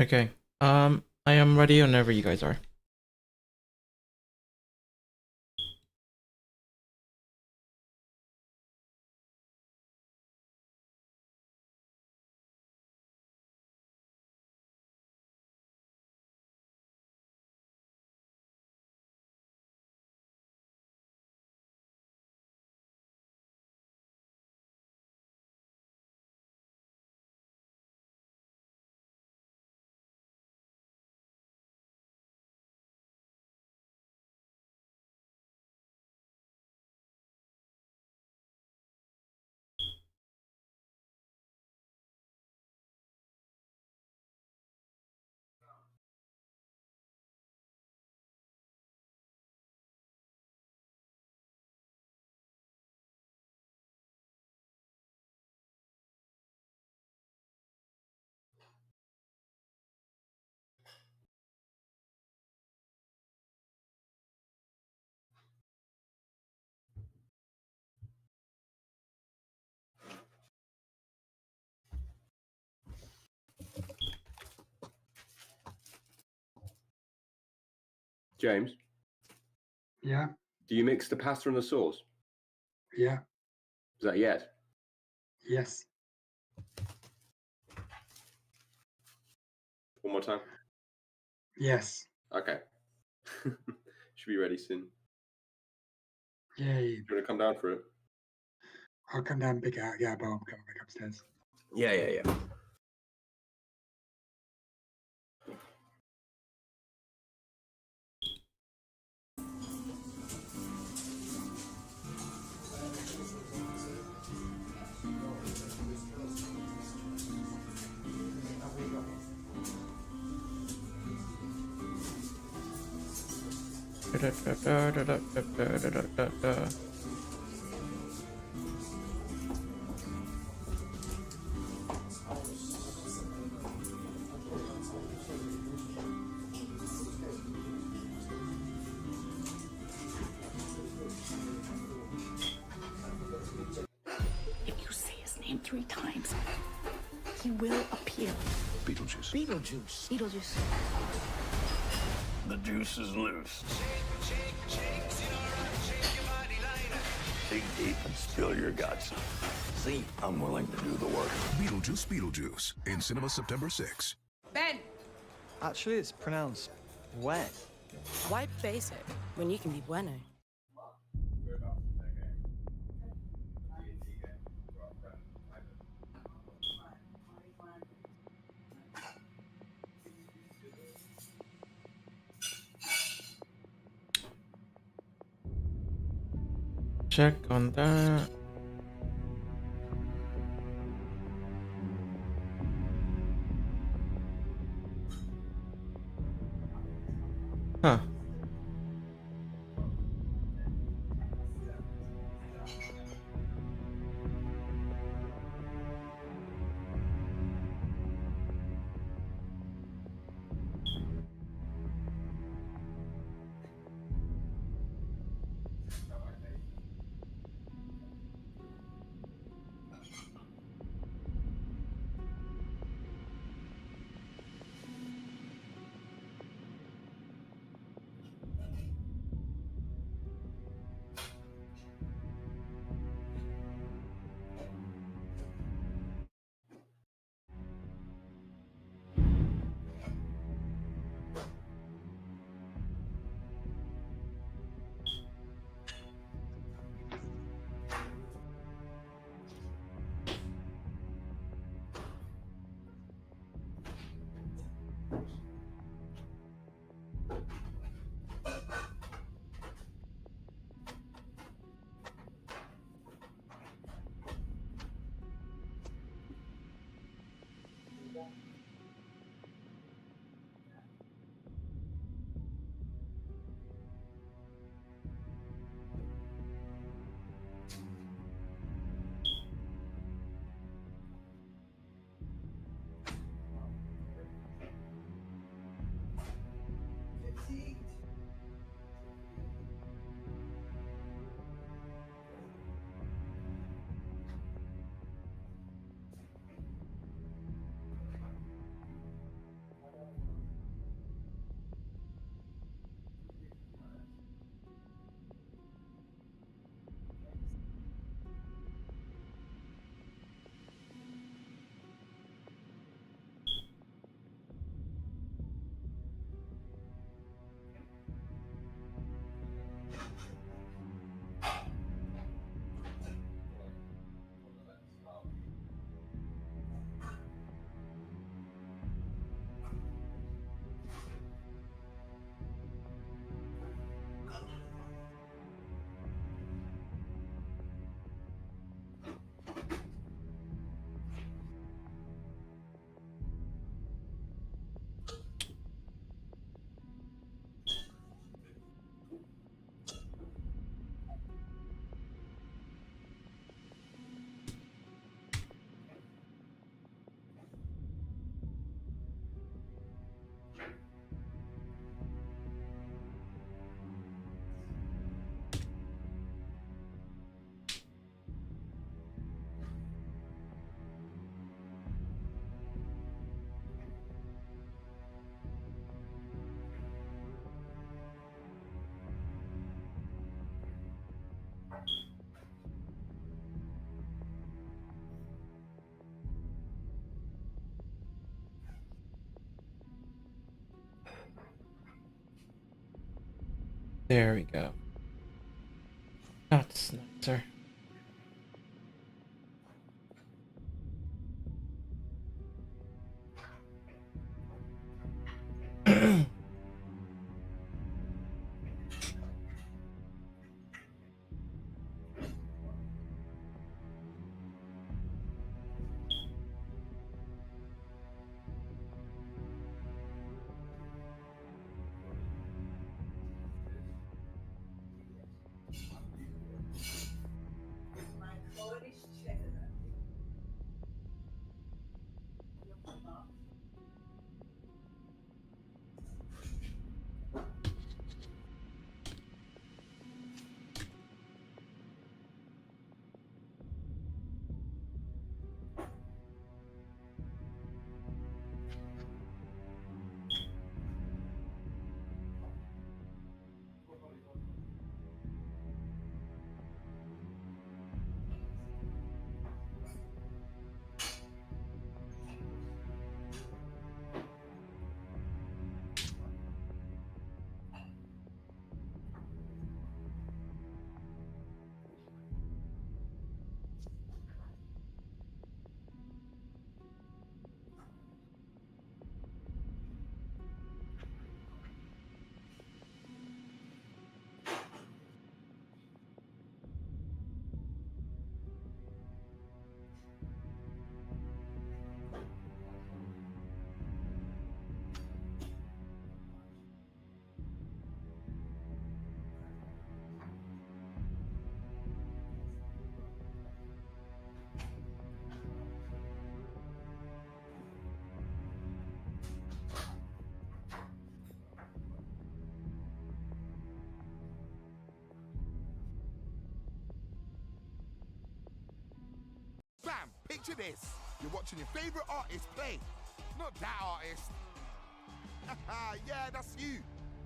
Okay. I am ready whenever you guys are. James, Yeah, do you mix the pasta and the sauce? yeah, Is that yes? yes, One more time. yes. Okay. Should be ready soon. Yay. Do you want to come down for it? I'll come down and pick it out. Yeah, but I'm coming back upstairs. Yeah. If you say his name 3 times, he will appear. Beetlejuice. Beetlejuice. Beetlejuice. The juice is loose. Dig deep and spill your guts. See, I'm willing to do the work. Beetlejuice, in cinema September 6. Ben! Actually, it's pronounced wet. Why basic when you can be bueno? Check on that. Huh. There we go. That's nicer. Bam! Picture this. You're watching your favorite artist play. Not that artist. Yeah, that's you.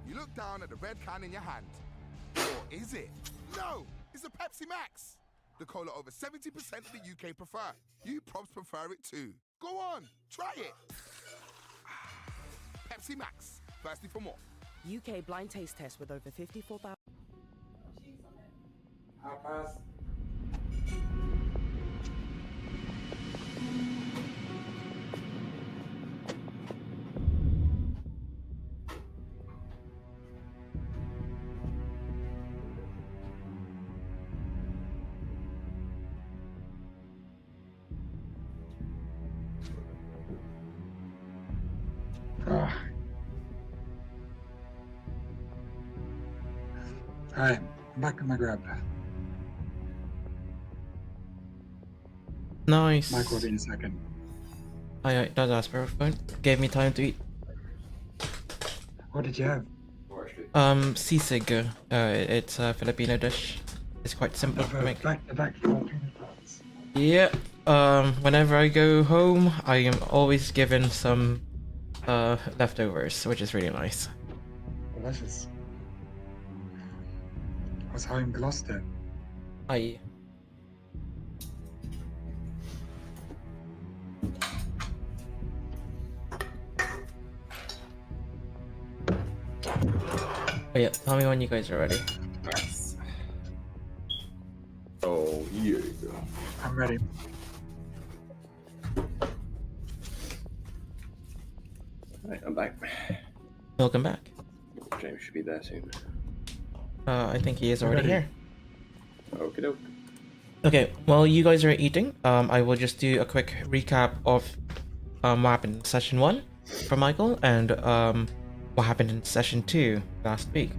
You look down at the red can in your hand. Or is it? No! It's a Pepsi Max. The cola over 70% of the UK prefer. You probs prefer it too. Go on, try it. Pepsi Max. Thirsty for more. UK blind taste test with over 54,000. Alright, I'm back in my grab. Nice. Mike will be in a second. I that's perfect. Gave me time to eat. What did you have? Sisig. It's a Filipino dish. It's quite simple to make. Back Filipino pots. Yeah. Whenever I go home, I am always given some leftovers, which is really nice. Delicious. I was home in Gloucester. I. Oh yeah, tell me when you guys are ready. Nice. Oh, here you go. I'm ready. Right, I'm back. Welcome back. James should be there soon. I think he is already Ready. here. Okie doke. Okay, while you guys are eating, I will just do a quick recap of what happened in session 1 for Michael and what happened in session 2 last week.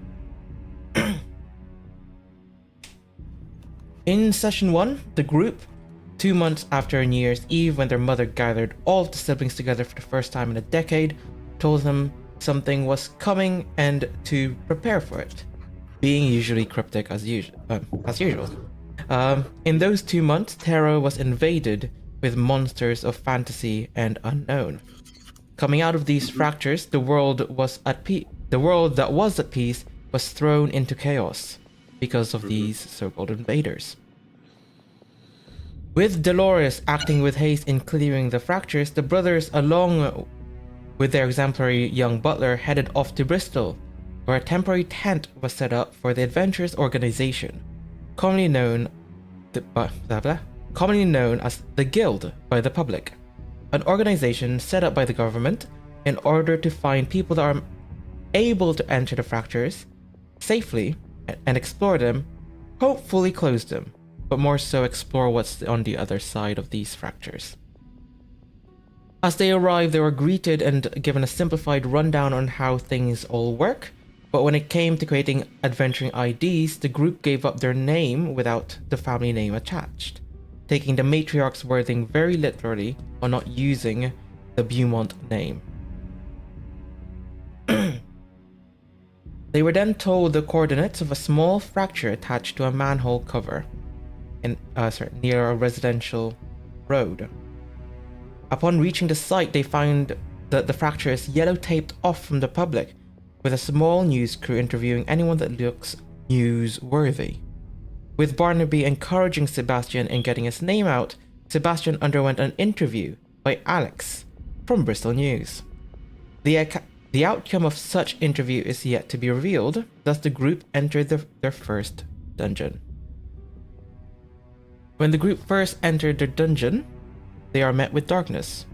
In session 1, the group, 2 months after New Year's Eve when their mother gathered all the siblings together for the first time in a decade, told them something was coming and to prepare for it, being usually cryptic as usual. In those 2 months, Terra was invaded with monsters of fantasy and unknown. Coming out of these fractures, the world was at peace. The world that was at peace was thrown into chaos because of these so-called invaders. With Dolores acting with haste in clearing the fractures, the brothers, along with their exemplary young butler, headed off to Bristol, where a temporary tent was set up for the Adventurers Organization, commonly known as the Guild by the public, an organization set up by the government in order to find people that are able to enter the fractures safely and explore them, hopefully close them, but more so explore what's on the other side of these fractures. As they arrived, they were greeted and given a simplified rundown on how things all work, but when it came to creating adventuring IDs, the group gave up their name without the family name attached, taking the matriarch's wording very literally while not using the Beaumont name. They were then told the coordinates of a small fracture attached to a manhole cover near a residential road. Upon reaching the site, they find that the fracture is yellow taped off from the public, with a small news crew interviewing anyone that looks newsworthy. With Barnaby encouraging Sebastian in getting his name out, Sebastian underwent an interview by Alex from Bristol News. The outcome of such interview is yet to be revealed, thus the group entered their first dungeon. When the group first entered their dungeon, they are met with darkness.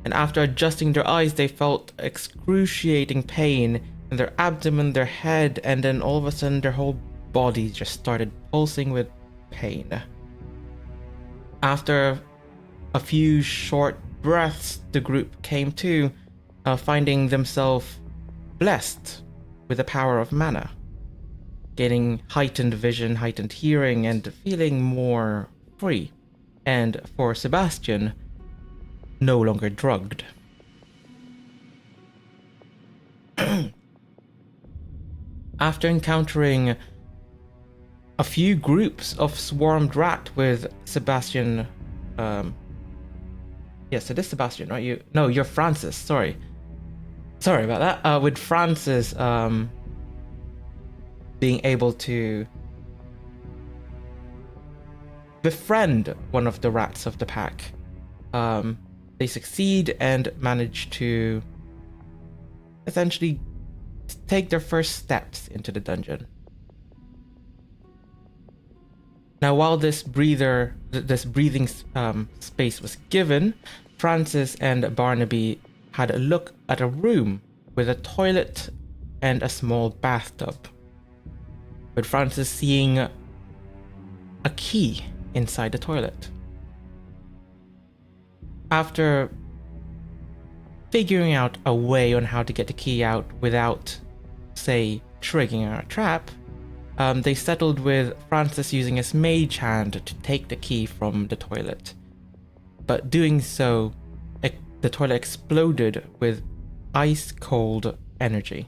And after adjusting their eyes, they felt excruciating pain in their abdomen, their head, and then all of a sudden their whole body just started pulsing with pain. After a few short breaths, the group came to, finding themselves blessed with the power of mana, gaining heightened vision, heightened hearing, and feeling more free. And for Sebastian, no longer drugged. After encountering a few groups of swarmed rat with Sebastian, yes, it is Sebastian, right? You're Francis. Sorry about that. With Francis, being able to befriend one of the rats of the pack, they succeed and manage to essentially take their first steps into the dungeon. Now, while this breathing space was given, Francis and Barnaby had a look at a room with a toilet and a small bathtub, with Francis seeing a key inside the toilet. After figuring out a way on how to get the key out without, say, triggering a trap, they settled with Francis using his mage hand to take the key from the toilet. But doing so, the toilet exploded with ice-cold energy.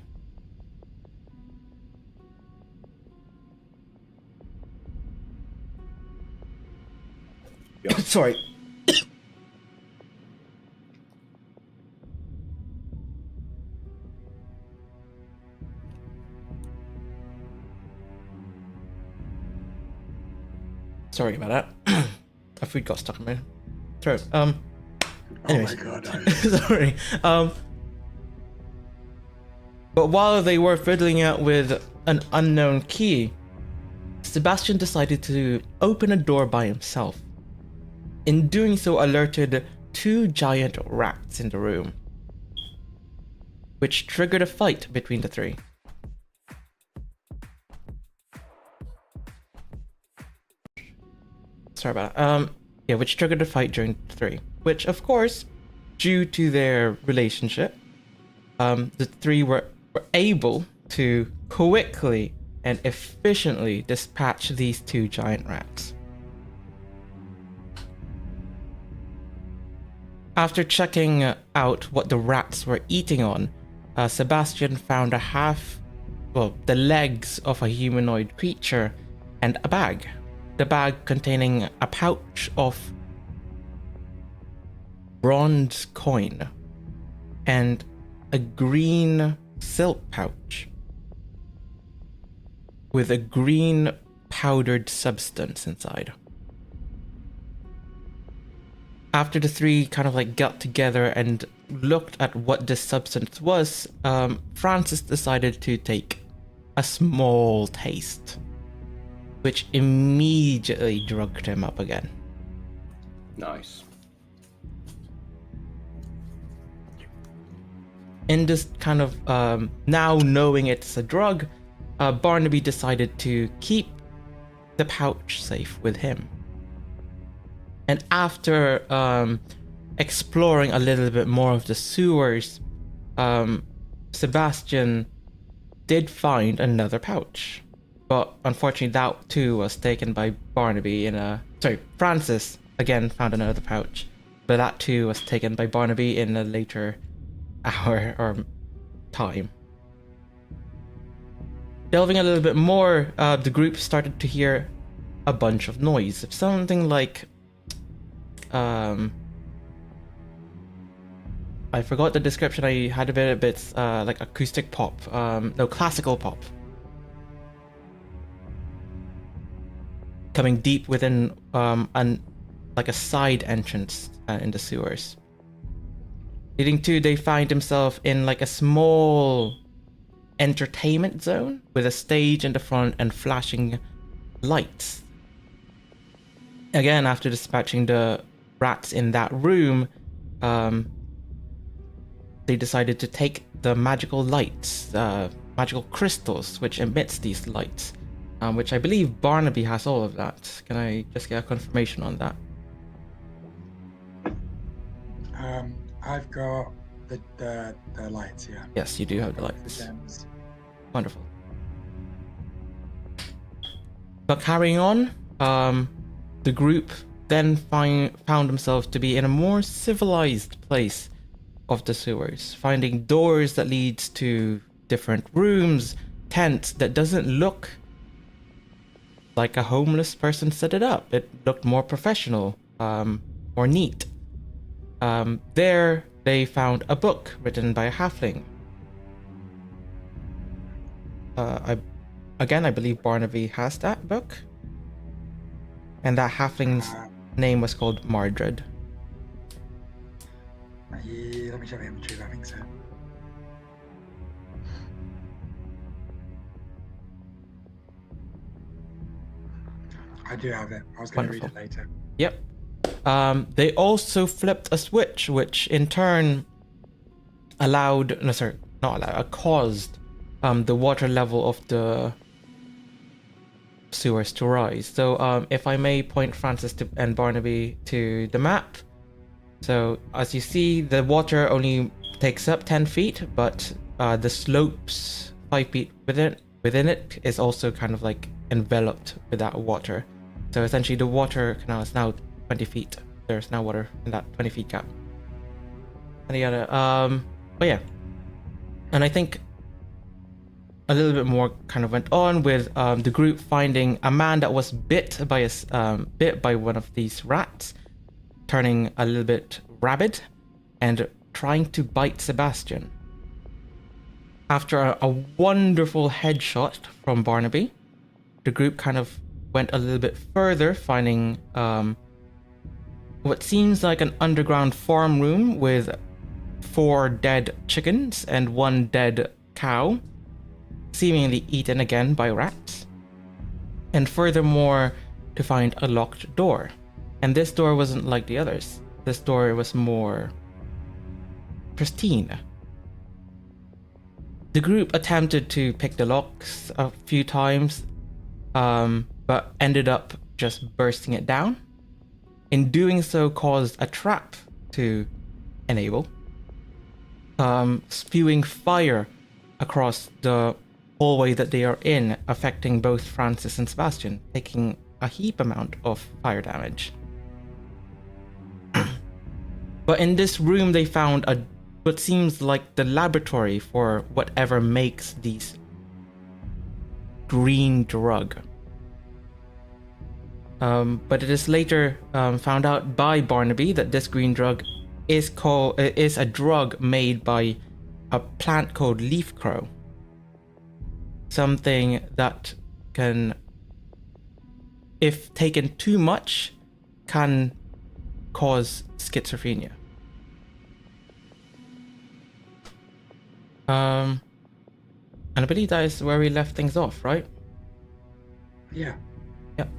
Sorry. Sorry about that. A food got stuck in my throat. Anyways. Oh my god. Sorry. But while they were fiddling out with an unknown key, Sebastian decided to open a door by himself. In doing so, alerted two giant rats in the room, which triggered a fight between the three. Sorry about that. Which triggered a fight during the three. Which, of course, due to their relationship, the three were able to quickly and efficiently dispatch these two giant rats. After checking out what the rats were eating on, Sebastian found the legs of a humanoid creature and a bag. The bag containing a pouch of bronze coin and a green silk pouch with a green powdered substance inside. After the three kind of like got together and looked at what this substance was, Francis decided to take a small taste, which immediately drugged him up again. Nice. In this kind of now knowing it's a drug, Barnaby decided to keep the pouch safe with him. And after exploring a little bit more of the sewers, Sebastian did find another pouch. But unfortunately that too was taken by Barnaby Francis again found another pouch. But that too was taken by Barnaby in a later hour or time. Delving a little bit more, the group started to hear a bunch of noise. Something like I forgot the description. I had a bit of bits like acoustic pop, classical pop, coming deep within like a side entrance in the sewers. Leading to, they find themselves in like a small entertainment zone with a stage in the front and flashing lights. Again, after dispatching the rats in that room, they decided to take the magical lights, magical crystals, which emits these lights, which I believe Barnaby has all of that. Can I just get a confirmation on that? I've got the lights, yeah. Yes, you do have the The lights. gems. Wonderful. But carrying on, the group then found themselves to be in a more civilized place of the sewers, finding doors that leads to different rooms, tents that doesn't look like a homeless person set it up. It looked more professional, more neat. There they found a book written by a halfling. I believe Barnaby has that book. And that halfling's name was called Mardred. Yeah, let me check the inventory, I think so. I do have it. I was going to read it later. Yep. They also flipped a switch, which in turn caused the water level of the sewers to rise. So if I may point Francis and Barnaby to the map. So as you see, the water only takes up 10 feet, but the slopes 5 feet within it is also kind of like enveloped with that water. So essentially the water canal is now 20 feet. There's now water in that 20 feet gap. And the other, but yeah. And I think a little bit more kind of went on with the group finding a man that was bit by one of these rats, turning a little bit rabid and trying to bite Sebastian. After a wonderful headshot from Barnaby, the group kind of went a little bit further, finding what seems like an underground farm room with 4 dead chickens and 1 dead cow, seemingly eaten again by rats. And furthermore, to find a locked door. And this door wasn't like the others. This door was more pristine. The group attempted to pick the locks a few times, but ended up just bursting it down. In doing so, caused a trap to enable, spewing fire across the hallway that they are in, affecting both Francis and Sebastian, taking a heap amount of fire damage. But in this room they found what seems like the laboratory for whatever makes these green drug. But it is later found out by Barnaby that this green drug is a drug made by a plant called leaf crow. Something that can, if taken too much, can cause schizophrenia. And I believe that is where we left things off, right? Yeah. Yep.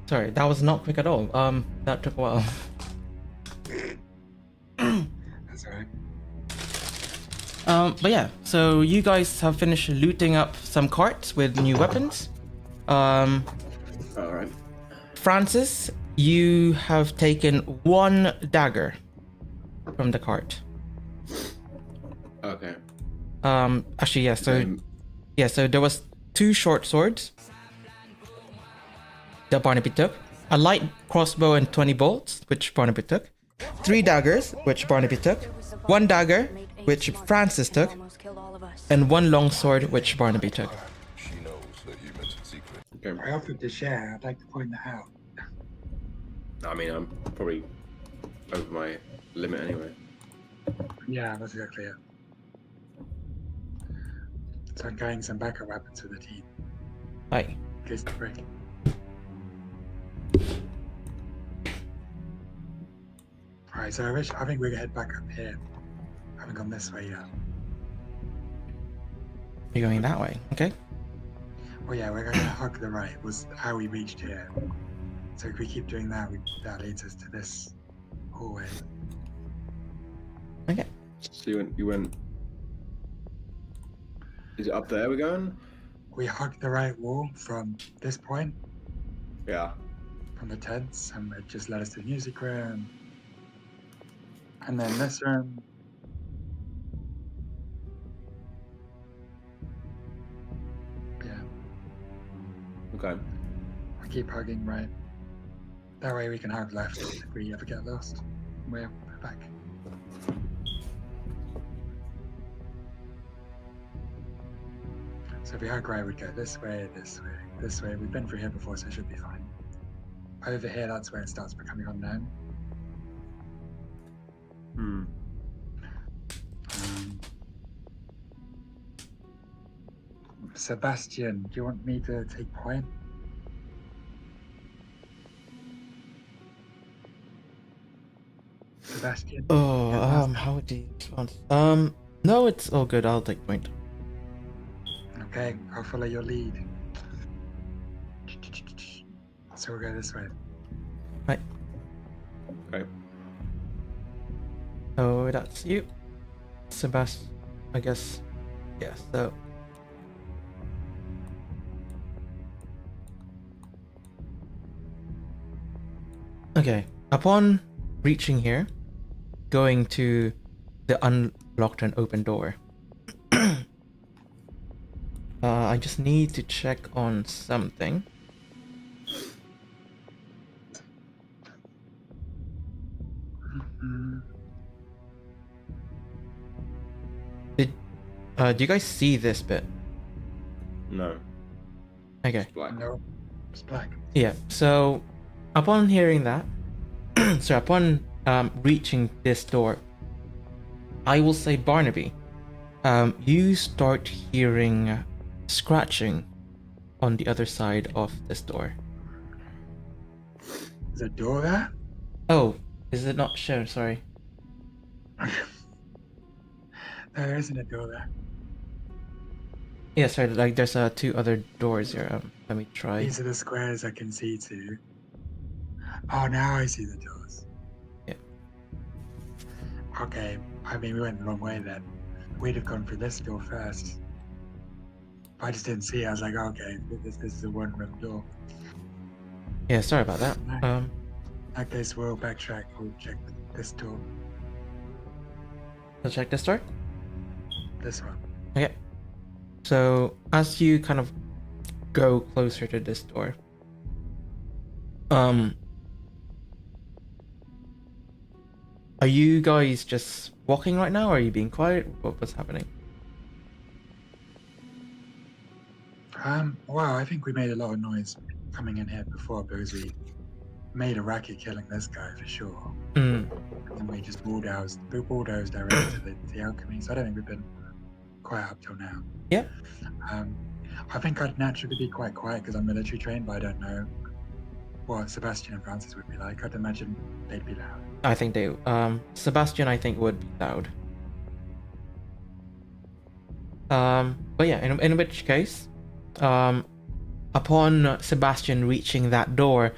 Sorry, that was not quick at all. That took a while. That's alright. But yeah, so you guys have finished looting up some carts with new weapons. Alright. Francis, you have taken one dagger from the cart. Okay. Actually, yeah, so there was 2 short swords that Barnaby took, a light crossbow and 20 bolts, which Barnaby took, 3 daggers, which Barnaby took, 1 dagger, which Francis took, and 1 long sword, which Barnaby took. She knows that you mentioned secret. Okay. I offered to share. I'd like to point that out. I mean, I'm probably over my limit anyway. Yeah, that's exactly it. So I'm getting some backup weapons for the team. Right. In case they break. Alright, so I think we can head back up here. I haven't gone this way yet. You're going that way, okay? Well, yeah, we're going to hug the right. Was how we reached here. So if we keep doing that, that leads us to this hallway. Okay. So you went. Is it up there we're going? We hugged the right wall from this point, Yeah. from the tents, and it just led us to the music room. And then this room. Yeah, Okay. I keep hugging right. That way we can hug left if we ever get lost. We're back. So if we hug right, we'd go this way, this way, this way. We've been through here before, so it should be fine. Over here, that's where it starts becoming unknown. Hmm. Sebastian, do you want me to take point? Sebastian? Oh, Yeah, how do you respond? No, it's all good. I'll take point. Okay, I'll follow your lead. So we'll go this way. Right. Okay. Oh, that's you, Sebastian. I guess. Yeah. So. Okay. Upon reaching here, going to the unlocked and open door. I just need to check on something. Do you guys see this bit? No. Okay. It's black. No, it's black. Yeah. So, upon hearing that, so upon reaching this door, I will say Barnaby, you start hearing scratching on the other side of this door. Is a door there? Oh, is it not shown? Sorry. There isn't a door there. Yeah, sorry. Like, there's 2 other doors here. Let me try. These are the squares I can see to. Oh, now I see the doors. Yeah. Okay, I mean, we went the wrong way then. We'd have gone through this door first. I just didn't see it. I was like, okay, this is a one-room door. Yeah, sorry about that. In that case, we'll backtrack. We'll check this door. Let's check this door. This one. Okay. So as you kind of go closer to this door, are you guys just walking right now, or are you being quiet? What's happening? Well, I think we made a lot of noise coming in here before because we made a racket killing this guy for sure. Mm. And we just bulldozed directly to the alchemy. So I don't think we've been quiet up till now. Yeah. I think I'd naturally be quite quiet because I'm military trained, but I don't know what Sebastian and Francis would be like. I'd imagine they'd be loud. I think they Sebastian I think would be loud. But yeah, in which case, upon Sebastian reaching that door,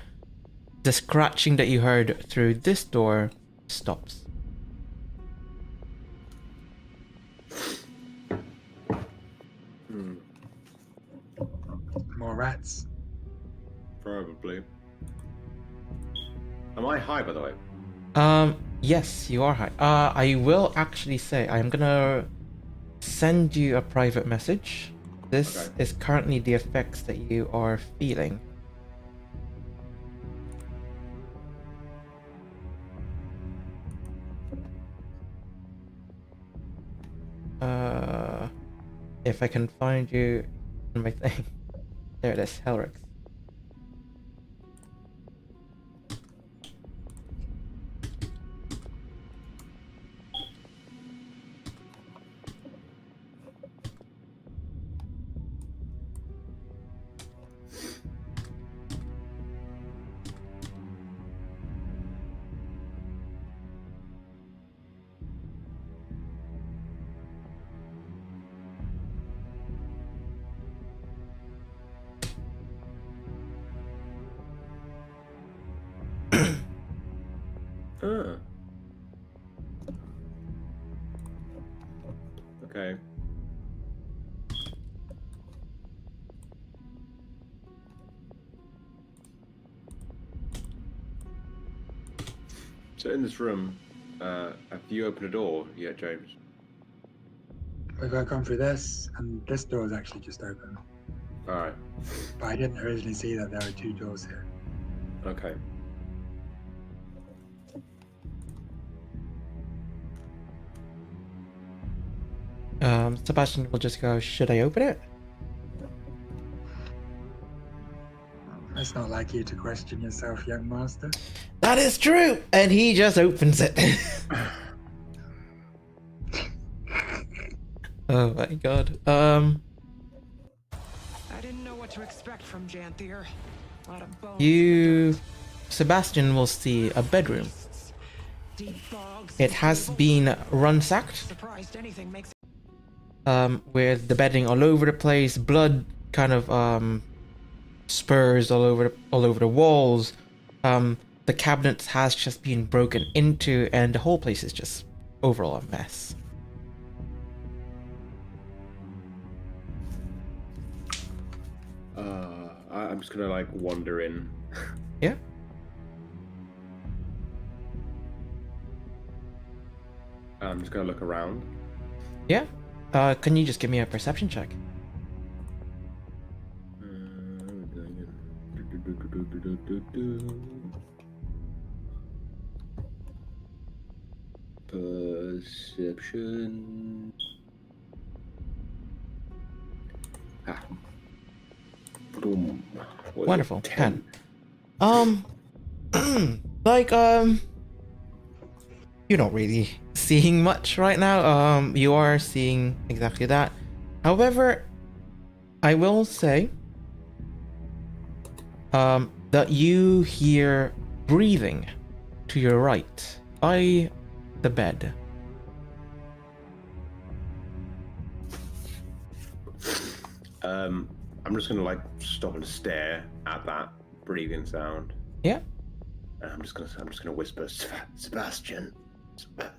the scratching that you heard through this door stops. More rats. Probably. Am I high, by the way? Yes, you are high. I will actually say I'm gonna send you a private message. This Okay. is currently the effects that you are feeling. If I can find you in my thing. There it is, Helrix. Ah. Okay. So in this room, have you opened a door yet, James? We've got to come through this, and this door is actually just open. Alright. But I didn't originally see that there were two doors here. Okay. Sebastian will just go, should I open it? It's not like you to question yourself, young master. That is true! And he just opens it. Oh my god. I didn't know what to expect from Janthier. A lot of bones. You... Sebastian will see a bedroom. Deep bogs. It has been ransacked, Surprised anything makes with the bedding all over the place, blood kind of spurs all over the walls. The cabinets has just been broken into, and the whole place is just overall a mess. I'm just gonna like wander in. Yeah. I'm just gonna look around. Yeah. Can you just give me a perception check? Perception. Ah. Boom. What is it? Wonderful. 10. 10. Like, you're not really seeing much right now. You are seeing exactly that. However, I will say, that you hear breathing to your right by the bed. I'm just gonna like stop and stare at that breathing sound. Yeah. And I'm just gonna whisper, Sebastian,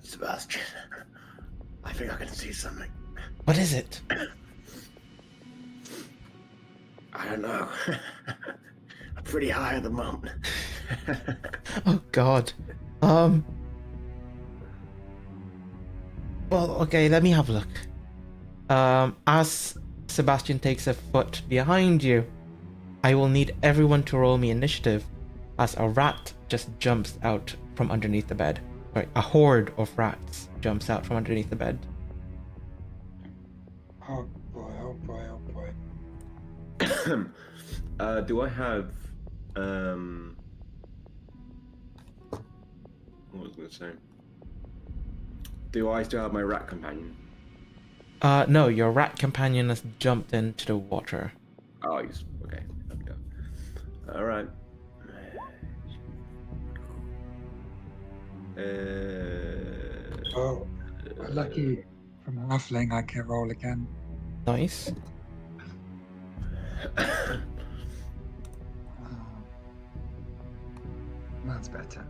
Sebastian. I think I can see something. What is it? I don't know. I'm pretty high at the moment. Oh god. Well, okay, let me have a look. As Sebastian takes a foot behind you, I will need everyone to roll me initiative as a rat just jumps out from underneath the bed. Sorry, a horde of rats jumps out from underneath the bed. Oh boy, oh boy, oh boy. Do I have what was I gonna say? Do I still have my rat companion? No, your rat companion has jumped into the water. Oh, he's okay. There we go. All right. Oh, lucky from halfling, I can roll again. Nice. That's better.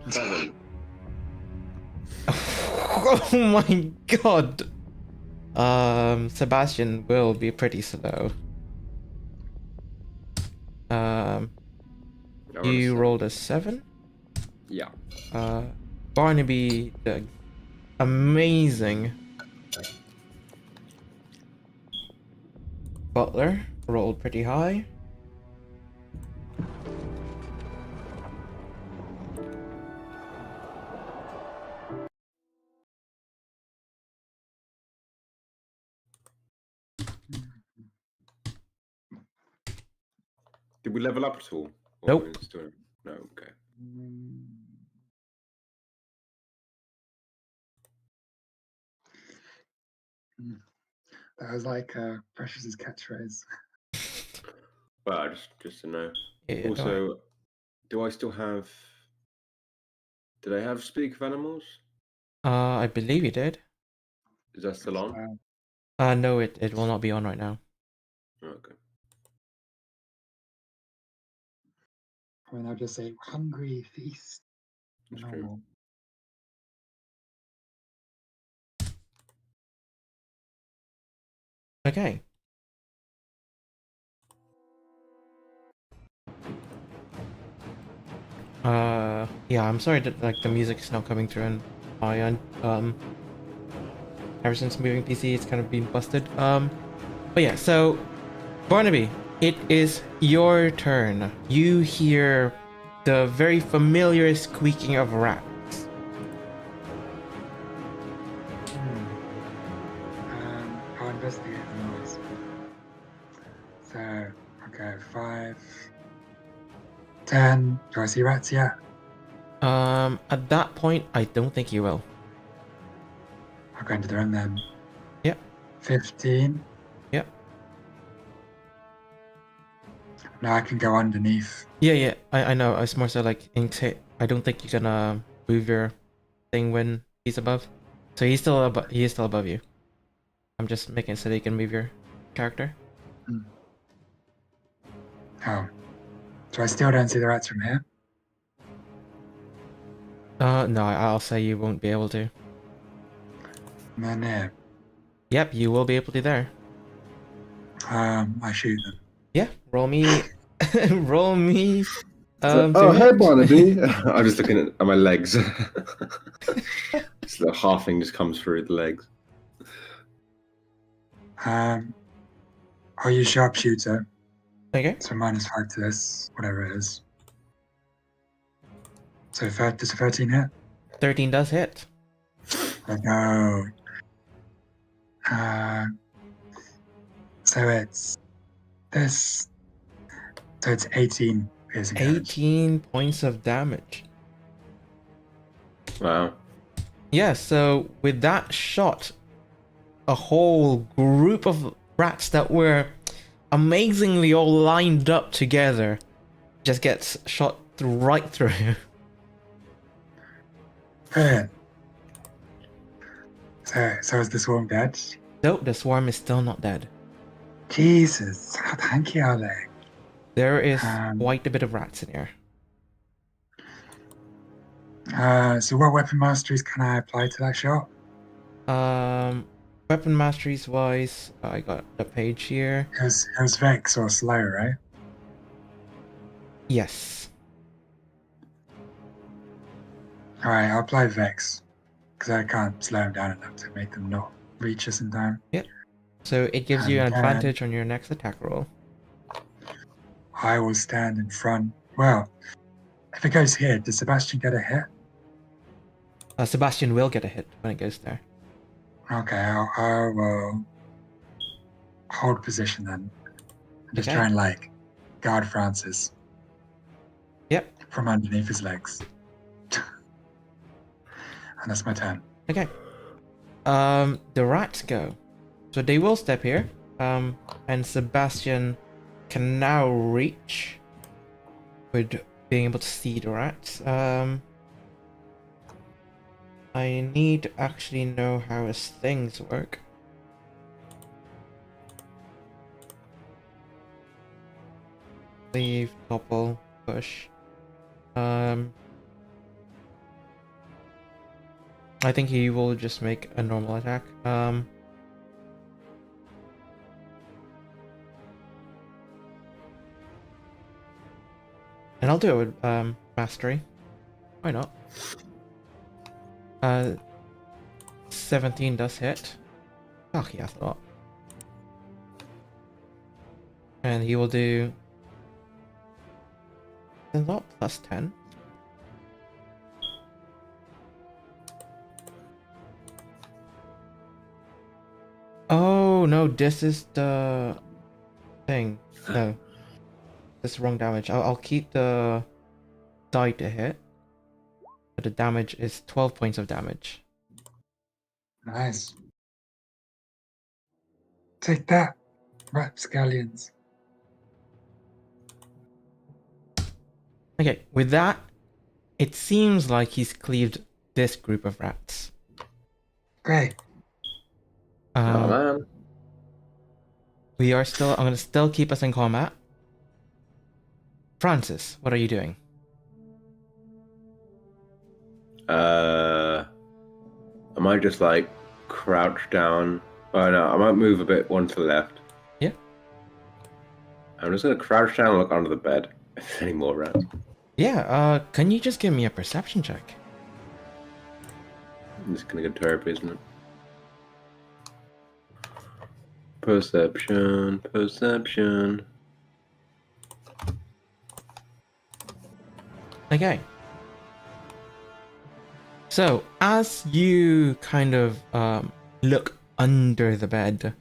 7. Oh my god. Sebastian will be pretty slow. You rolled a 7? Yeah. Barnaby, the amazing butler, rolled pretty high. Did we level up at all? Or Nope. is it still... No, okay. That was like Precious's catchphrase. Well, just to know. Yeah, don't worry. Also, do I still have... Did I have Speak of Animals? I believe you did. Is that still on? No, it will not be on right now. Okay. I mean, I'll just say hungry feast. That's true. Normal. Okay. Yeah, I'm sorry that like the music is not coming through on my end. Ever since moving PC, it's kind of been busted. But yeah, so Barnaby, it is your turn. You hear the very familiar squeaking of rats. I'll investigate the noise. So, okay, 5, 10. Do I see rats yet? At that point, I don't think you will. I'll go into the room then. Yep. 15. Yep. Now I can go underneath. Yeah, I know. It's more so like I don't think you're gonna move your thing when he's above. So he's still above you. I'm just making it so that you can move your character. Oh. So I still don't see the rats from here? No, I'll say you won't be able to. And then there. Yep, you will be able to there. I shoot them. Yeah, roll me, roll me. Oh, to hey, hit. Barnaby. I'm just looking at my legs. This little halfling just comes through the legs. I'll use sharpshooter. Okay. So -5 to this, whatever it is. So does a 13 hit? 13 does hit. Oh no. So it's this. So it's 18 piercing damage. 18 points of damage. Wow. Yeah, so with that shot, a whole group of rats that were amazingly all lined up together just gets shot right through. Brilliant. So is the swarm dead? Nope, the swarm is still not dead. Jesus, how tanky are they? There is quite a bit of rats in here. So what weapon masteries can I apply to that shot? Weapon masteries wise, I got the page here. It was Vex or Slow, right? Yes. Alright, I'll apply Vex. Because I can't slow them down enough to make them not reach us in time. Yep. So it gives you an And then advantage on your next attack roll. I will stand in front. Well, if it goes here, does Sebastian get a hit? Sebastian will get a hit when it goes there. Okay, I will hold position then. And just Okay. try and like guard Francis Yep. from underneath his legs. And that's my turn. Okay. The rats go. So they will step here. And Sebastian can now reach with being able to see the rats. I need to actually know how his things work. Leave, topple, push. I think he will just make a normal attack. And I'll do it with mastery. Why not? 17 does hit. Fuck yeah, I thought. And he will do a lot plus 10. Oh no, this is the thing. No. This is wrong damage. I'll keep the die to hit. But the damage is 12 points of damage. Nice. Take that, rapscallions. Okay, with that, it seems like he's cleaved this group of rats. Great. Oh man. We are still. I'm gonna still keep us in combat. Francis, what are you doing? I might just like crouch down. Oh no, I might move a bit one to the left. Yeah. I'm just gonna crouch down and look under the bed if there's any more rats. Yeah. Can you just give me a perception check? I'm just gonna get therapy, isn't it? Perception, perception. Okay. So, as you kind of look under the bed,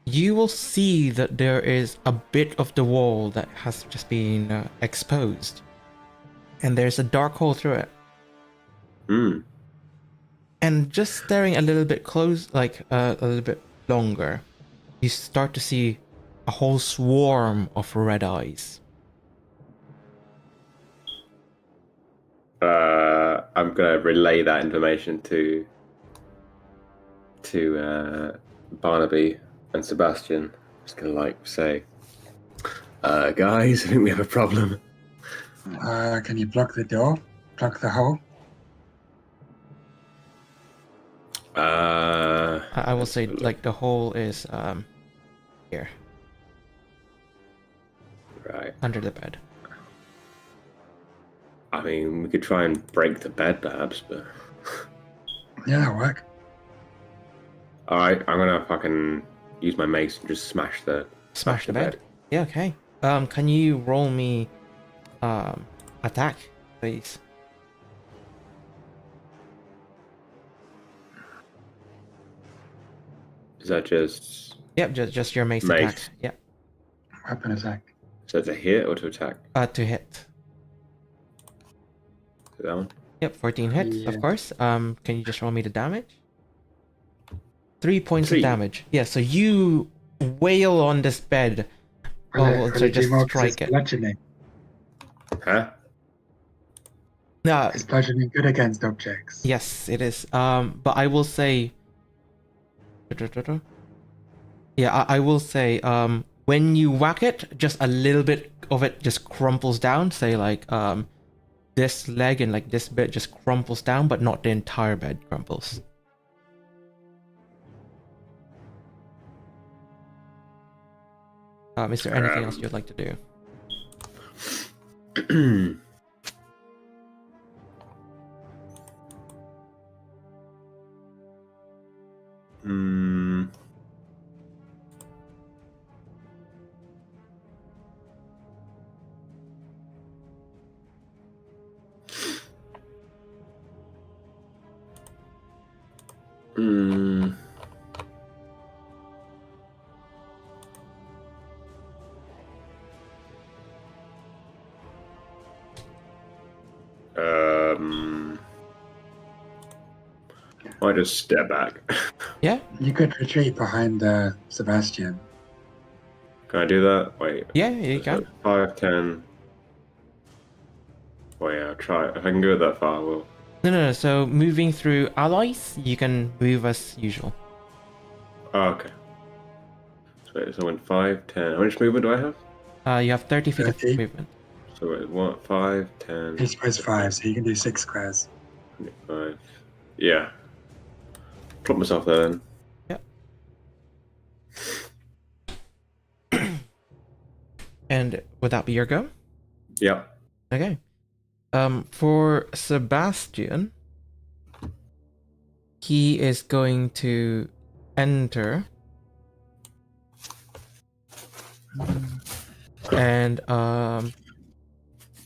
you will see that there is a bit of the wall that has just been exposed. And there's a dark hole through it. Hmm. And just staring a little bit close, like a little bit longer, you start to see a whole swarm of red eyes. I'm gonna relay that information to Barnaby and Sebastian. Just gonna like say, guys, I think we have a problem. Can you block the door? Block the hole? I will say, like, the hole is here, Right. under the bed. I mean, we could try and break the bed, perhaps, but. Yeah, that'll work. All right, I'm gonna fucking use my mace and just smash the bed. Yeah, okay. Can you roll me attack, please? Is that just? Yep, just your mace Mace. attack. Yep. Weapon attack. Is that to hit or to attack? To hit. Is that one? Yep, 14 hits, Yeah. of course. Can you just roll me the damage? 3 points 3. of damage. Yeah, so you wail on this bed. Will So it just demote strike his it. bludgeoning? Huh? No, Is bludgeoning good against objects? yes, it is. But I will say. Yeah, I will say. When you whack it, just a little bit of it just crumples down. Say like this leg and like this bit just crumples down, but not the entire bed crumples. Is there anything else you'd like to do? Hmm. Hmm. I just step back. Yeah, You could retreat behind Sebastian. Can I do that? Wait. yeah, you can. 5, 10. Well, yeah, I'll try it. If I can go that far, I will. No. So moving through allies, you can move as usual. Oh, okay. So I went 5, 10. How much movement do I have? You have 30 feet 30. of movement. So it's 1, 5, 10. Each square's 5, so you can do 6 squares. 25. Yeah. Plot myself there then. Yep. And would that be your go? Yeah. Okay. For Sebastian, he is going to enter, and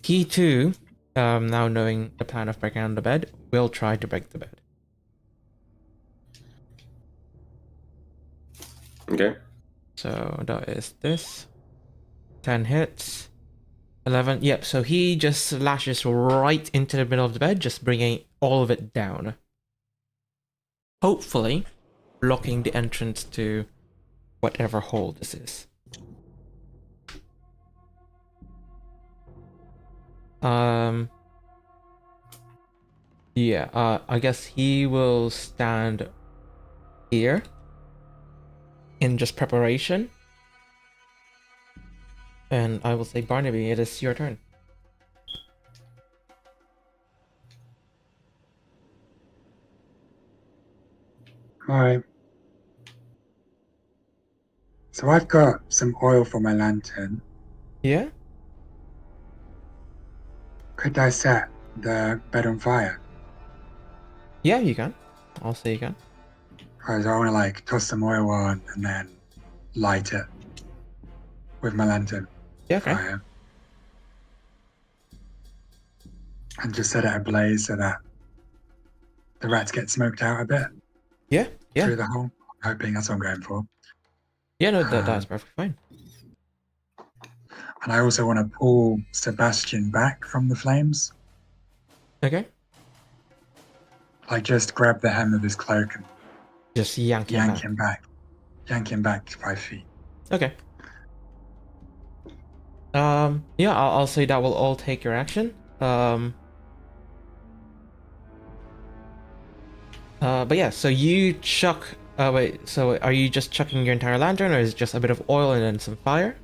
he too, now knowing the plan of breaking down the bed, will try to break the bed. Okay. So that is this. 10 hits. 11. Yep, so he just slashes right into the middle of the bed, just bringing all of it down. Hopefully, blocking the entrance to whatever hole this is. Yeah, I guess he will stand here in just preparation. And I will say, Barnaby, it is your turn. Alright. So I've got some oil for my lantern. Yeah? Could I set the bed on fire? Yeah, you can. I'll say you can. Or do I want to like toss some oil on and then light it with my lantern? Yeah, okay. Fire. And just set it ablaze so that the rats get smoked out a bit Yeah, yeah. through the hole. I'm hoping that's what I'm going for. Yeah, no, that's perfectly fine. And I also want to pull Sebastian back from the flames. Okay. Like just grab the hem of his cloak and Just yank yank him back. Yank him back 5 feet. Okay. Yeah, I'll say that will all take your action. But yeah, so you chuck. Wait. So are you just chucking your entire lantern, or is it just a bit of oil and then some fire?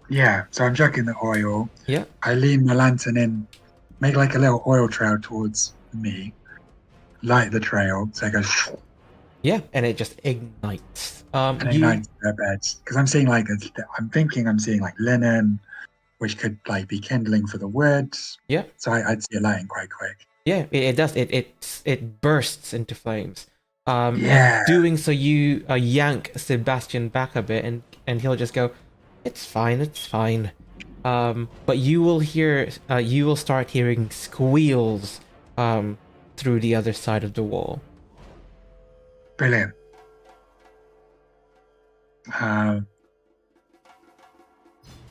Yeah, so I'm chucking the oil. Yeah. I lean my lantern in, make like a little oil trail towards me, light the trail, so it goes Yeah, and it just ignites. and ignites their beds. Because I'm seeing like, I'm thinking I'm seeing like linen, which could like be kindling for the wood. Yeah. So I'd see it lighting quite quick. Yeah, it does. It bursts into flames. Yeah. And doing so, you yank Sebastian back a bit, and he'll just go, "It's fine, it's fine." But you will start hearing squeals, through the other side of the wall. Brilliant. I'm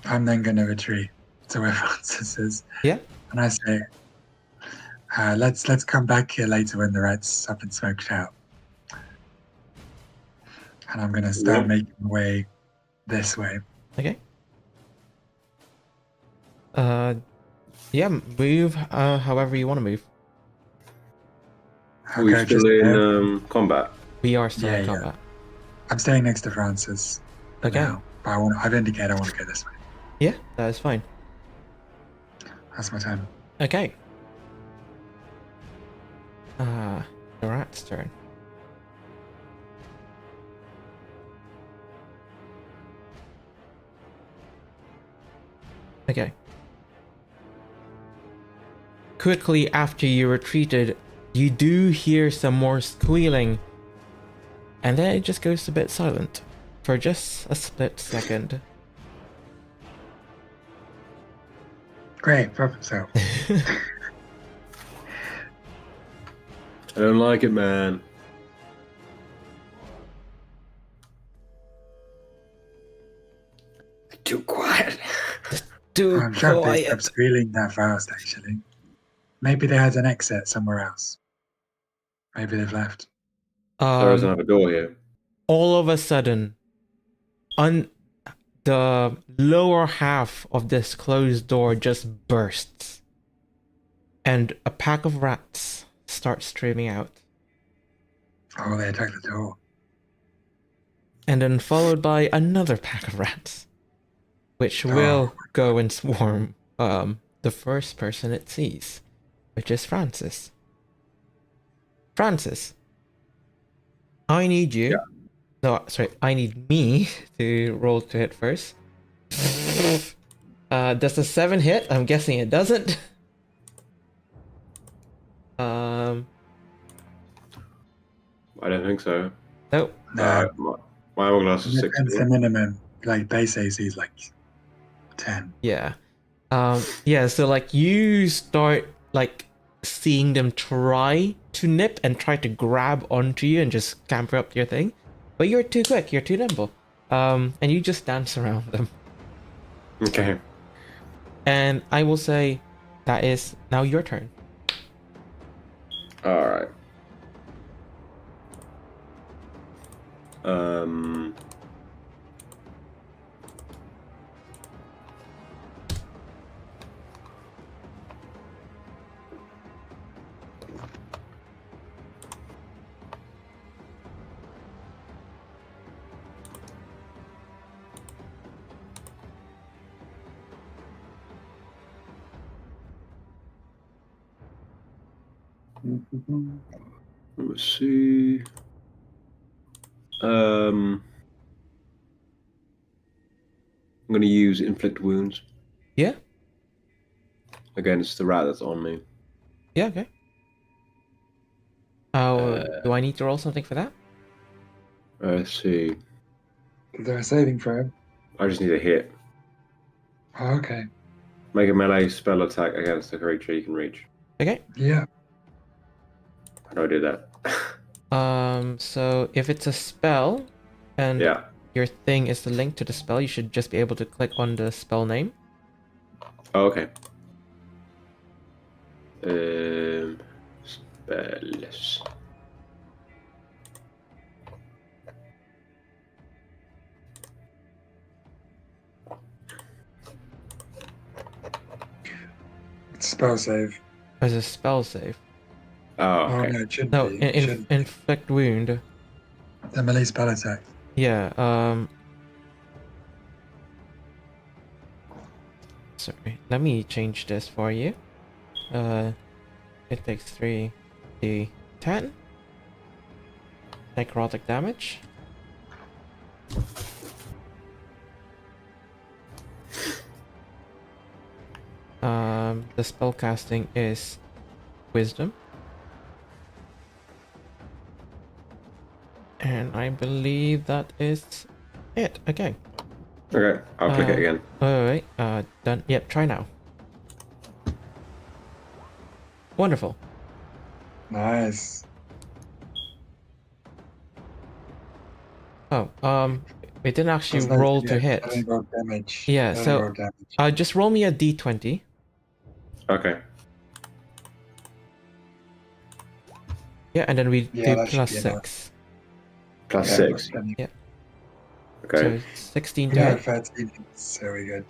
then going to retreat to where Francis is. Yeah. And I say, let's come back here later when the rats have been smoked out. And I'm going to start making my way this way. Okay. Yeah, move however you want to move. Are we Okay, still just there. in combat? We are still in Yeah, yeah. combat. I'm staying next to Francis. Okay. Now, but I've indicated I want to go this way. Yeah, that is fine. That's my time. Okay. The rat's turn. Okay. Quickly after you retreated, you do hear some more squealing, and then it just goes a bit silent for just a split second. Great, problem solved. I don't like it, man. Too quiet. Too I'm shocked they quiet. stopped squealing that fast, actually. Maybe they had an exit somewhere else. Maybe they've left. There doesn't have a door here. All of a sudden, the lower half of this closed door just bursts. and a pack of rats start streaming out. Oh, they attack the door. And then followed by another pack of rats, which will go and swarm the first person it sees, which is Francis. Francis, I need you. Yeah. No, sorry, I need me to roll to hit first. Does the 7 hit? I'm guessing it doesn't. I don't think so. Nope. My armor class is That's 60. the minimum. Like base AC is like 10. Yeah. Yeah, so like you start like seeing them try to nip and try to grab onto you and just scamper up your thing. But you're too quick, you're too nimble. And you just dance around them. Okay. And I will say that is now your turn. Alright. Let's see. I'm gonna use inflict wounds Yeah? against the rat that's on me. Yeah, okay. Do I need to roll something for that? Let's see. Is there a saving throw? I just need a hit. Oh, okay. Make a melee spell attack against a creature you can reach. Okay. Yeah. How do I do that? So if it's a spell and Yeah. your thing is the link to the spell, you should just be able to click on the spell name. Oh, okay. Spells. Spell save. As a spell save. Oh, Oh, okay. no, it shouldn't No, be. It shouldn't be. inflict wound. The melee spell attack. Yeah, sorry, let me change this for you. It takes 3d10 necrotic damage. The spell casting is wisdom. And I believe that is it. Okay. Okay, I'll click it again. Alright, done. Yep, try now. Wonderful. Nice. Oh, it didn't actually That's nice, roll yeah, to hit. that ain't roll damage. Yeah, That ain't so- roll damage. Just roll me a d20. Okay. Yeah, and then we Yeah, do that should plus be enough. 6. Plus Yeah, 6. Yeah. Okay. So 16 We to got hit. 13, so we good.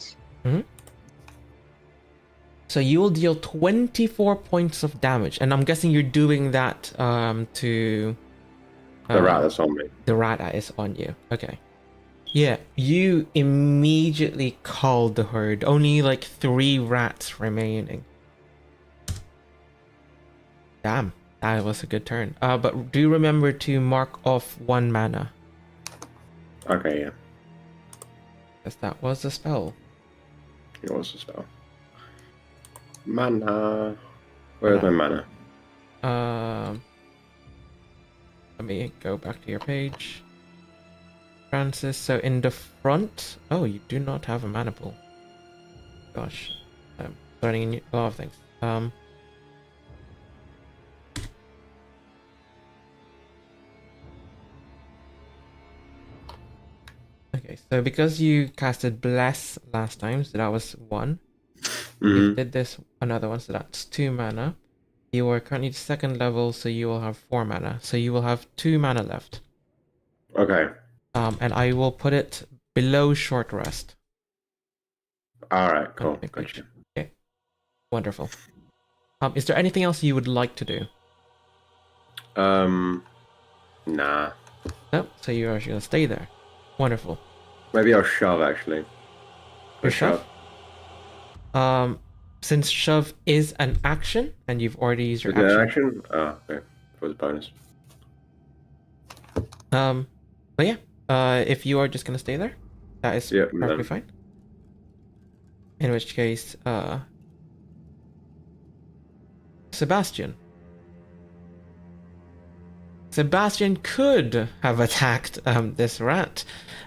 So you will deal 24 points of damage. And I'm guessing you're doing that to... The rat that's on me. The rat that is on you. Okay. Yeah, you immediately called the herd. Only like 3 rats remaining. Damn, that was a good turn. But do remember to mark off 1 mana. Okay, yeah. Because that was a spell. It was a spell. Mana. Where's my mana? Let me go back to your page. Francis, so in the front... Oh, you do not have a mana pool. Gosh. I'm learning a lot of things. Okay, so because you casted Bless last time, so that was 1. You did this another one, so that's 2 mana. You are currently 2nd level, so you will have 4 mana. So you will have 2 mana left. Okay. And I will put it below short rest. Alright, cool. Okay, Gotcha. Okay. Wonderful. Is there anything else you would like to do? Nah. No, so you're actually gonna stay there. Wonderful. Maybe I'll shove actually. Your shove? Since shove is an action and you've already used your Is it an action. action? Oh, okay. For the bonus. But yeah, if you are just gonna stay there, that is Yeah, perfectly then. fine. In which case, Sebastian. Sebastian could have attacked this rat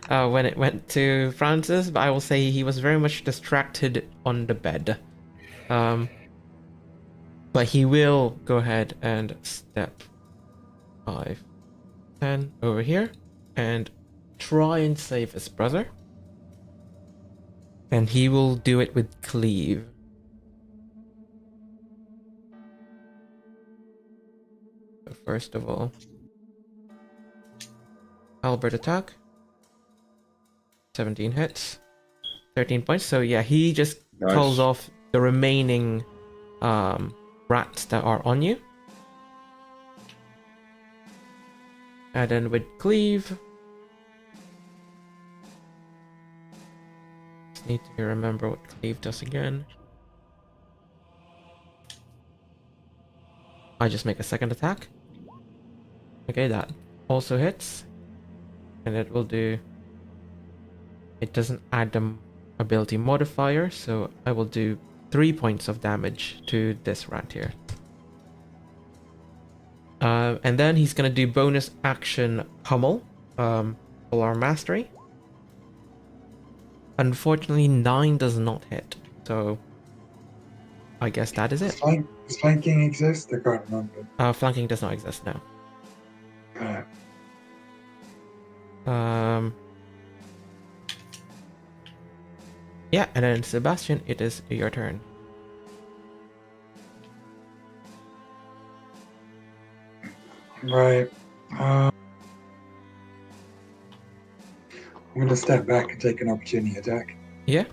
when it went to Francis, but I will say he was very much distracted on the bed. But he will go ahead and step 5, 10 over here and try and save his brother. And he will do it with cleave. So first of all, Albert attack. 17 hits. 13 points. So yeah, he just Nice. calls off the remaining rats that are on you. And then with cleave. Just need to remember what cleave does again. I just make a second attack. Okay, that also hits. And it will do... It doesn't add the ability modifier, so I will do 3 points of damage to this rat here. And then he's gonna do bonus action pummel, Polar Mastery. Unfortunately, 9 does not hit, so I guess that is it. Does flanking exist? I can't remember. Flanking does not exist now. Yeah, and then Sebastian, it is your turn. Right. I'm going to step back and take an opportunity attack. Yeah.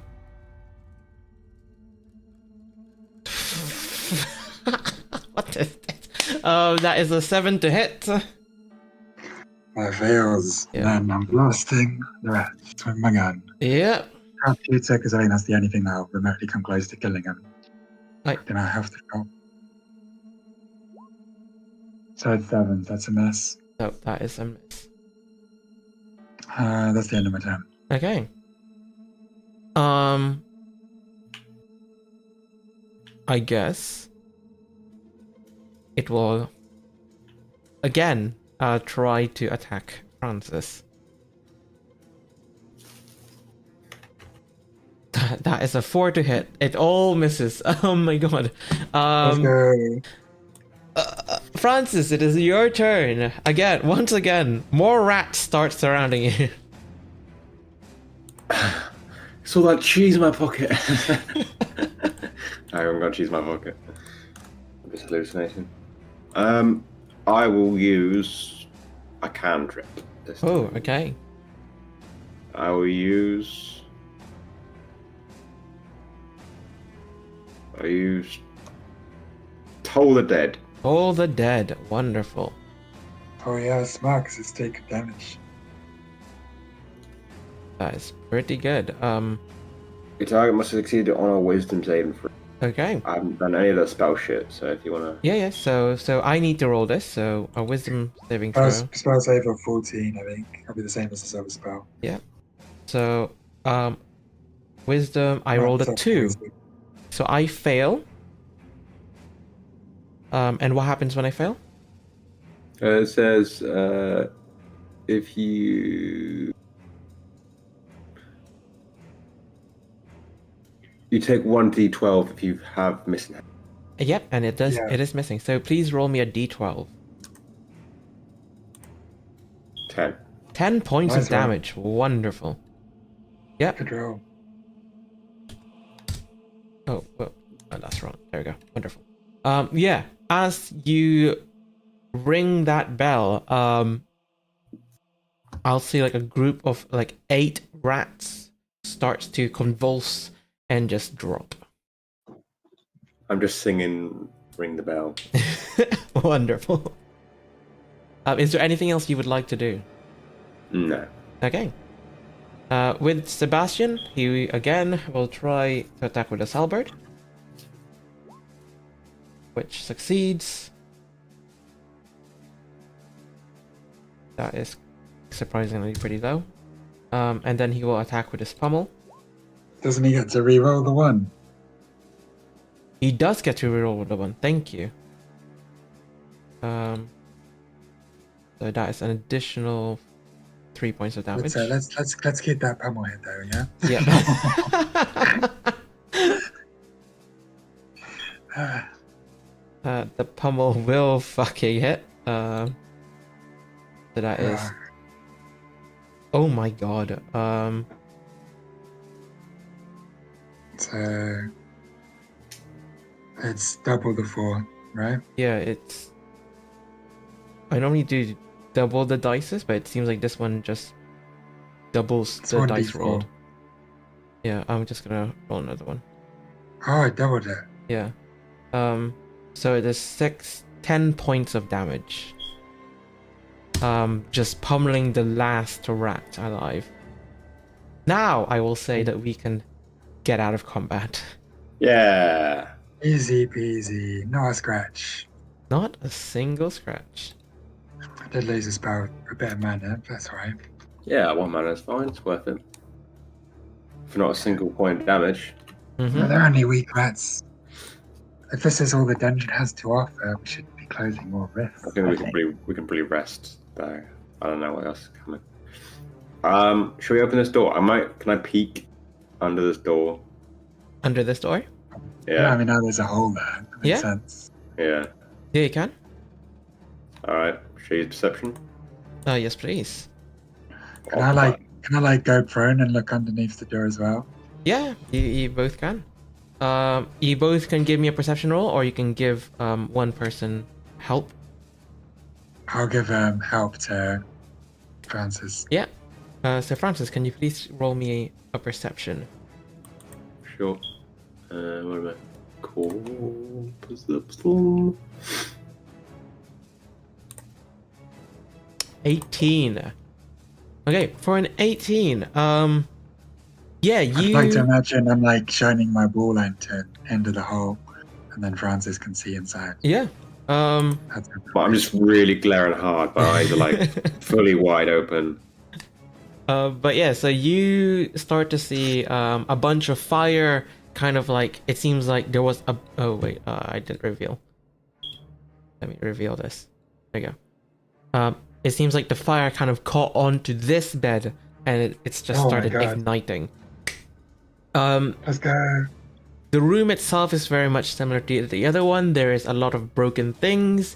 What is this? That is a 7 to hit. That fails. Yeah. Then I'm blasting the rat with my gun. Yeah. Can't shoot it because I think that's the only thing that'll remotely come close to killing him. Right. Then I have to go. So it's 7. That's a miss. No, that is a miss. That's the end of my turn. Okay. I guess it will again try to attack Francis. That is a 4 to hit. It all misses. Oh my god. Let's go. Francis, it is your turn. Once again, more rats start surrounding you. It's all that cheese in my pocket. I haven't got cheese in my pocket. I'm just hallucinating. I will use a cantrip this time. Oh, okay. I will use... Toll the Dead. All the dead. Wonderful. Oh yeah, smart because it's taken damage. That is pretty good. Your target must succeed on a wisdom saving throw. Okay. I haven't done any of the spell shit, so if you wanna... Yeah. So I need to roll this. So a wisdom saving throw. Spell save of 14, I think. I'll be the same as the silver spell. Yeah. So wisdom. I rolled a 2. So I fail. And what happens when I fail? It says if you take 1d12 if you have missing. Yep, and it does. Yeah. It is missing. So please roll me a d12. 10. 10 points Nice of roll. damage. Wonderful. Yep. Good roll. Oh, well, that's wrong. There we go. Wonderful. Yeah. As you ring that bell, I'll see like a group of like 8 rats starts to convulse and just drop. I'm just singing ring the bell. Wonderful. Is there anything else you would like to do? No. Okay. With Sebastian, he again will try to attack with his halberd, which succeeds. That is surprisingly pretty low. And then he will attack with his pommel. Doesn't he get to re-roll the one? He does get to reroll the one. Thank you. So that is an additional 3 points of damage. Let's keep that pommel hit though, yeah. Yeah. The pommel will fucking hit. So that is. Oh my god. So it's double the 4, right? Yeah, it's. I normally do double the dices, but it seems like this one just doubles It's the 1d4. dice rolled. Yeah, I'm just gonna roll another one. Oh, I doubled it. Yeah. So it is 10 points of damage. Just pummeling the last rat alive. Now I will say that we can get out of combat. Yeah. Easy peasy, not a scratch. Not a single scratch. I did lose a spell for a bit of mana, but that's alright. Yeah, 1 mana is fine. It's worth it. For not a single point of damage. Mm-hmm. They're only weak rats. If this is all the dungeon has to offer, we should be closing more rifts. I think we can probably rest though. I don't know what else is coming. Should we open this door? Can I peek under this door? Under this door? Yeah, I Yeah. mean, now there's a hole there. That makes Yeah. sense. Yeah. Yeah, you can. Alright. Should I use perception? Yes, please. Can I go prone and look underneath the door as well? Yeah, you both can. You both can give me a perception roll, or you can give one person help. I'll give help to Francis. Yeah. So Francis, can you please roll me a perception? Sure. What am I? Cool. Perception. 18. Okay, for an 18, yeah, I'd you. like to imagine I'm like shining my ball lantern into the hole, and then Francis can see inside. Yeah. That's But I'm just really glaring hard. My eyes are like fully wide open. But yeah, so you start to see a bunch of fire, kind of like, it seems like there was a. Oh wait, I didn't reveal. Let me reveal this. There you go. It seems like the fire kind of caught onto this bed, and it's just Oh my started God. igniting. Let's go. The room itself is very much similar to the other one. There is a lot of broken things,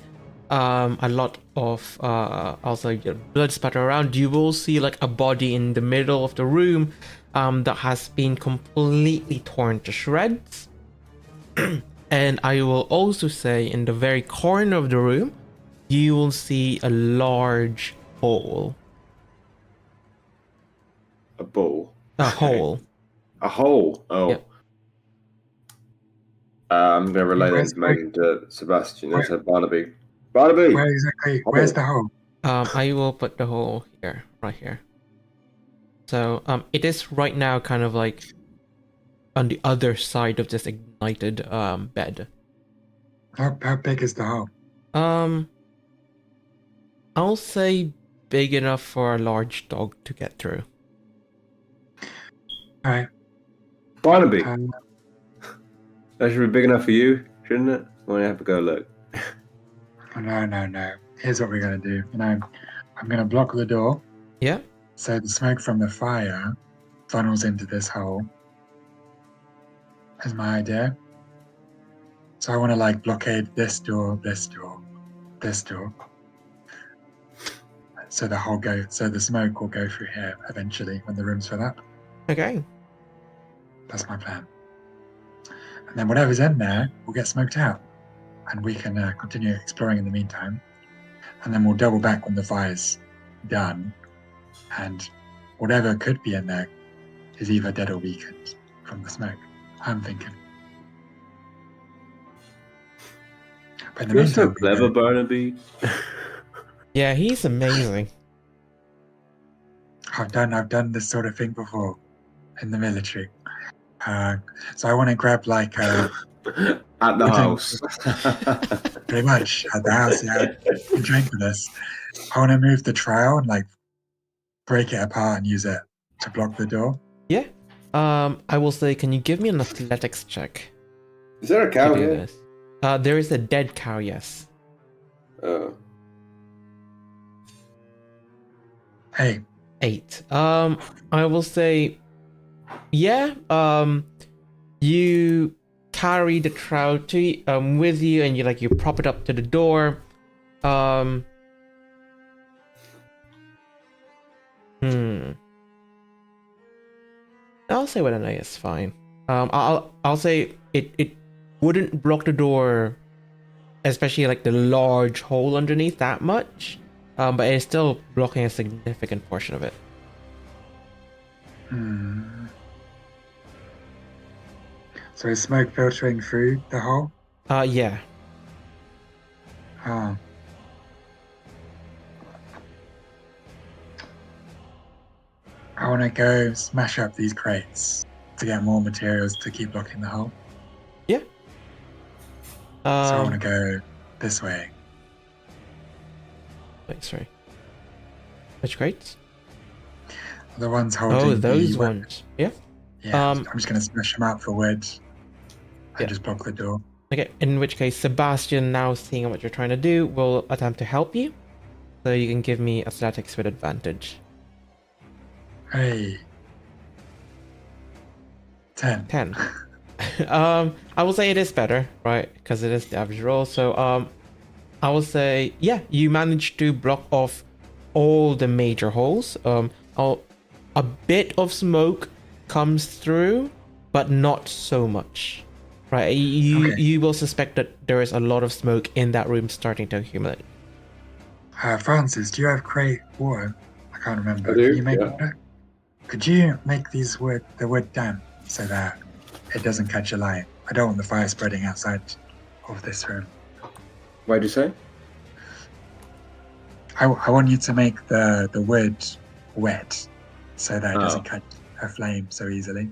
a lot of also blood spatter around. You will see like a body in the middle of the room that has been completely torn to shreds. And I will also say in the very corner of the room, you will see a large hole. A ball. A hole. A hole. Oh. Yep. I'm going to relay that Where's- information to Sebastian. That's Barnaby. Barnaby! Where exactly? Where's the hole? I will put the hole here, right here. So it is right now kind of like on the other side of this ignited bed. How big is the hole? I'll say big enough for a large dog to get through. Alright. Barnaby! Um, That should be big enough for you, shouldn't it? Well, you have to go look. no. Here's what we're gonna do. I'm gonna block the door Yeah. so the smoke from the fire funnels into this hole. Is my idea. So I want to like blockade this door, this door, this door. So the smoke will go through here eventually when the room's fill up. Okay. That's my plan. And then whatever's in there will get smoked out, and we can continue exploring in the meantime. And then we'll double back when the fire's done, and whatever could be in there is either dead or weakened from the smoke. I'm thinking. But in the You're so meantime, clever, Barnaby. Yeah, he's amazing. I've done this sort of thing before in the military. So I want to grab like At the wooden- house. pretty much at the house. Yeah, I'm trained for this. I want to move the trowel and like break it apart and use it to block the door. Yeah. I will say, can you give me an athletics check Is there a to cow do here? this? There is a dead cow, yes. Oh. Hey, 8. I will say, yeah. You carry the trout to with you, and you prop it up to the door. I'll say with an A is fine. I'll say it wouldn't block the door, especially like the large hole underneath that much. But it's still blocking a significant portion of it. so is smoke filtering through the hole? Yeah. Oh. I want to go smash up these crates to get more materials to keep blocking the hole. Yeah. So I want to go this way. Wait, sorry. Which crates? The ones holding. Oh, those the ones. Yeah. Yeah, I'm just going to smash them up for wood and Yeah. just block the door. Okay, in which case, Sebastian, now seeing what you're trying to do, will attempt to help you. So you can give me athletics with advantage. Hey. 10. 10. I will say it is better, right? Because it is the average roll. So I will say, yeah, you managed to block off all the major holes. A bit of smoke comes through, but not so much. Right? You will suspect that there is a lot of smoke in that room starting to accumulate. Francis, do you have crate water? I can't remember. I do, Can you make yeah. water? Could you make the wood damp so that it doesn't catch alight? I don't want the fire spreading outside of this room. What'd you say? I want you to make the wood wet so that it Oh. doesn't catch a flame so easily.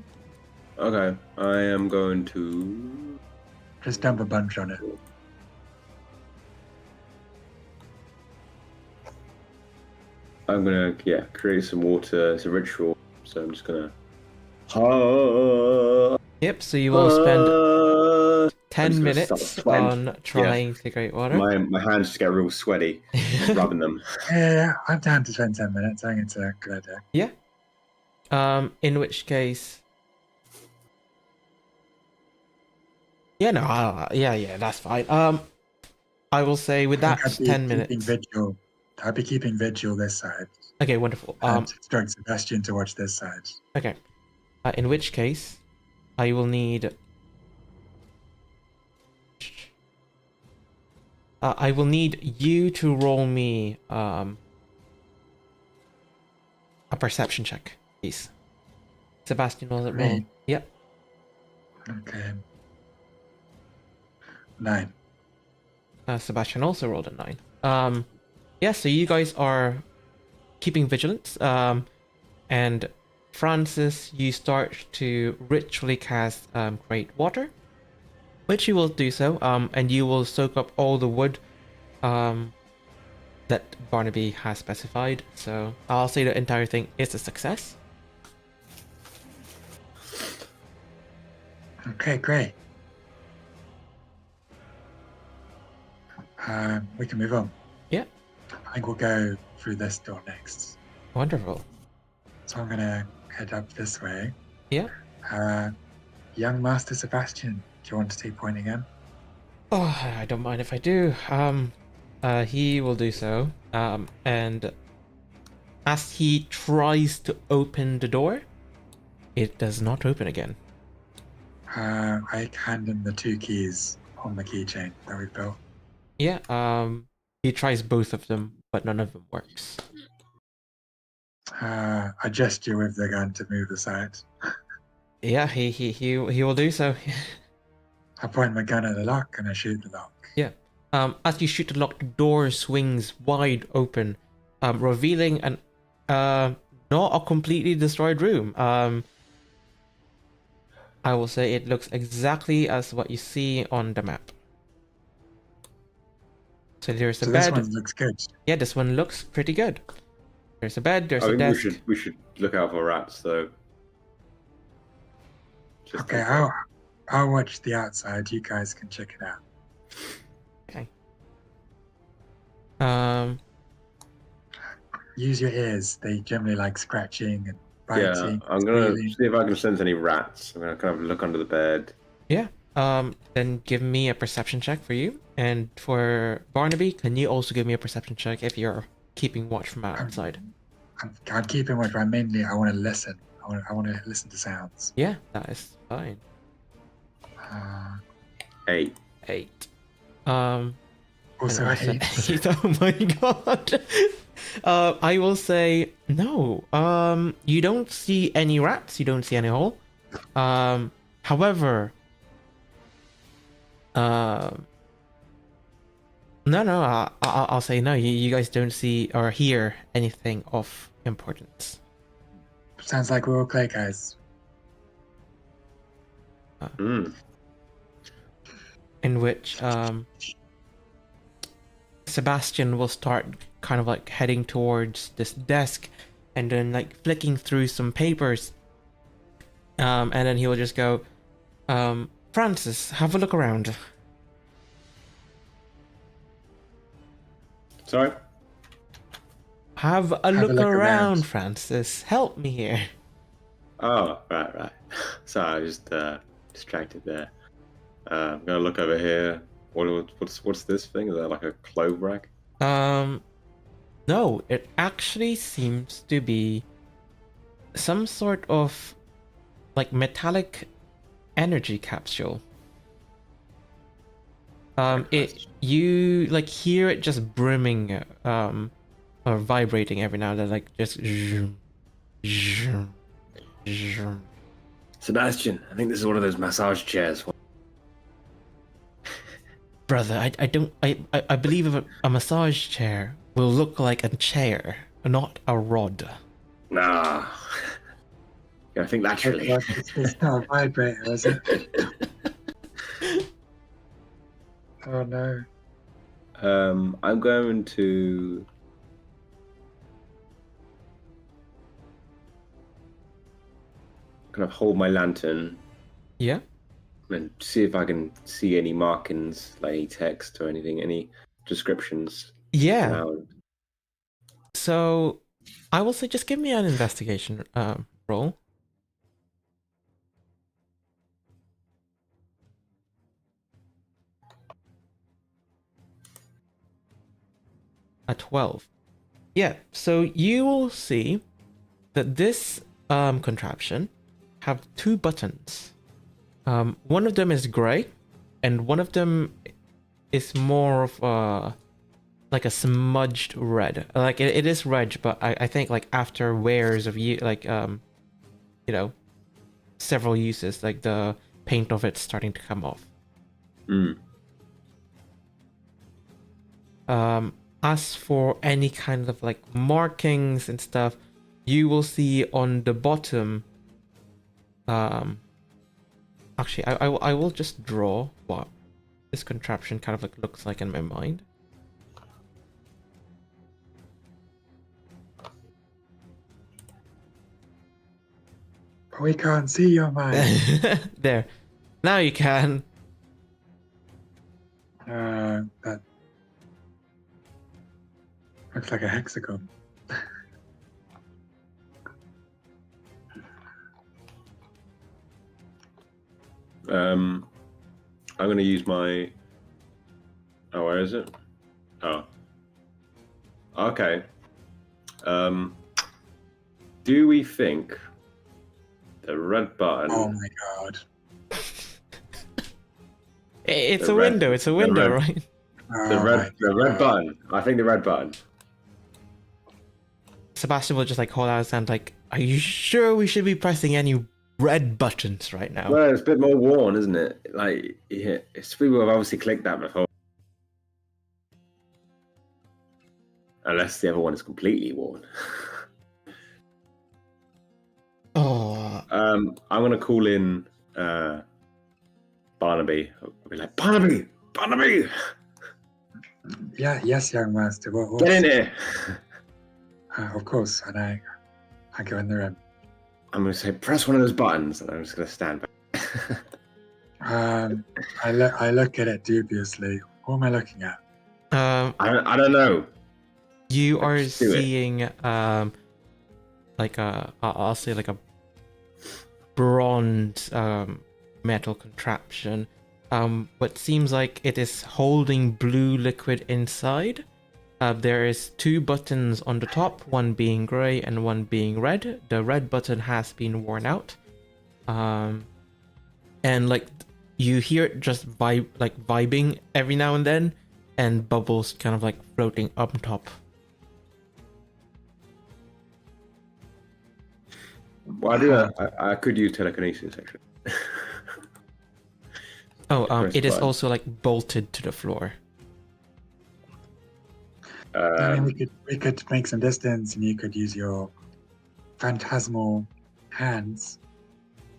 Okay, I am going to. Just dump a bunch on it. I'm gonna create some water. It's a ritual, so I'm just gonna. Yep, so you will spend 10 I'm just gonna minutes start sweating. on trying to create water. My hands just get real sweaty, just rubbing them. Yeah, I'm down to spend 10 minutes. I think it's a good idea. Yeah. In which case. Yeah, no, yeah, that's fine. I will say with that, I'd be 10 keeping minutes. Vigil. I'd be keeping vigil this side. Okay, wonderful. And instruct Sebastian to watch this side. Okay. In which case, I will need. I will need you to roll me a perception check, please. Sebastian, will it roll? Me? Yep. Okay. 9. Sebastian also rolled a 9. Yeah, so you guys are keeping vigilance. And Francis, you start to ritually cast Great Water, which you will do so. And you will soak up all the wood that Barnaby has specified. So I'll say the entire thing is a success. Okay, great. We can move on. Yeah. I think we'll go through this door next. Wonderful. So I'm gonna head up this way. Yeah. Young Master Sebastian, do you want to take point again? Oh, I don't mind if I do. He will do so. And as he tries to open the door, it does not open again. I hand him the 2 keys on the keychain that we built. Yeah. He tries both of them, but none of them works. I gesture with the gun to move aside. Yeah, he will do so. I point my gun at the lock and I shoot the lock. Yeah. As you shoot the lock, the door swings wide open, revealing an not a completely destroyed room. I will say it looks exactly as what you see on the map. So there's a So bed. this one looks good. Yeah, this one looks pretty good. There's a bed. There's I a think desk. we should look out for rats though. Just Okay, I'll watch the outside. You guys can check it out. Okay. Use your ears. They generally like scratching and yeah, biting. I'm gonna squealing. see if I can sense any rats. I'm gonna kind of look under the bed. Yeah. Then give me a perception check for you, and for Barnaby, can you also give me a perception check if you're keeping watch from outside? I'm keeping watch, but mainly I want to listen. I want to listen to sounds. Yeah, that is fine. 8. 8. Also, And I also hate. 8. Oh my god. I will say no. You don't see any rats. You don't see any hole. However, no. I'll say no. You guys don't see or hear anything of importance. Sounds like we're okay, guys. In which Sebastian will start kind of like heading towards this desk and then like flicking through some papers, and then he will just go, Francis, have a look around. Sorry. Have a look around, Francis. Help me here. Oh, right. Sorry, I was just distracted there. I'm gonna look over here. What's this thing? Is that like a clove rack? No, it actually seems to be some sort of like metallic energy capsule. You like hear it just brimming, or vibrating every now and then, like just zoom, zoom, zoom. Sebastian, I think this is one of those massage chairs. Brother, I believe a massage chair will look like a chair, not a rod. Nah. Yeah, I think laterally. It's not a vibrator, is it? Oh no. I'm going to kind of hold my lantern Yeah. and see if I can see any markings, like any text or anything, any descriptions. Yeah. around. So, I will say just give me an investigation roll. A 12. Yeah, so you will see that this contraption have 2 buttons. One of them is gray, and one of them is more of like a smudged red. Like it is red, but I think like after wears of several uses, like the paint of it's starting to come off. As for any kind of like markings and stuff, you will see on the bottom. Actually, I will just draw what this contraption kind of like looks like in my mind. We can't see your mind. There. Now you can. That looks like a hexagon. I'm going to use my... Oh, where is it? Oh. Okay. Do we think the red button... Oh my god. It's The a red- window. It's a the window, red- right? The Oh red my God. button. I think the red button. Sebastian will just like hold out his hand, like, "Are you sure we should be pressing any red buttons right now?" Well, it's a bit more worn, isn't it? Like, yeah, it's people have obviously clicked that before. Unless the other one is completely worn. Oh, I'm gonna call in Barnaby. I'll be like, Barnaby! Barnaby! Yeah, yes, young master. Get in here! Of course, and I go in the room. I'm gonna say, press one of those buttons, and I'm just gonna stand back. I look at it dubiously. What am I looking at? I don't know. you are Just do it. seeing like I'll say like a bronze metal contraption. What seems like it is holding blue liquid inside. There is 2 buttons on the top, one being gray and one being red. The red button has been worn out. And like you hear it just vibing every now and then, and bubbles kind of like floating up top. Well, I could use telekinesis actually. Oh, Press it is button. also like bolted to the floor. I mean, we could make some distance, and you could use your phantasmal hands.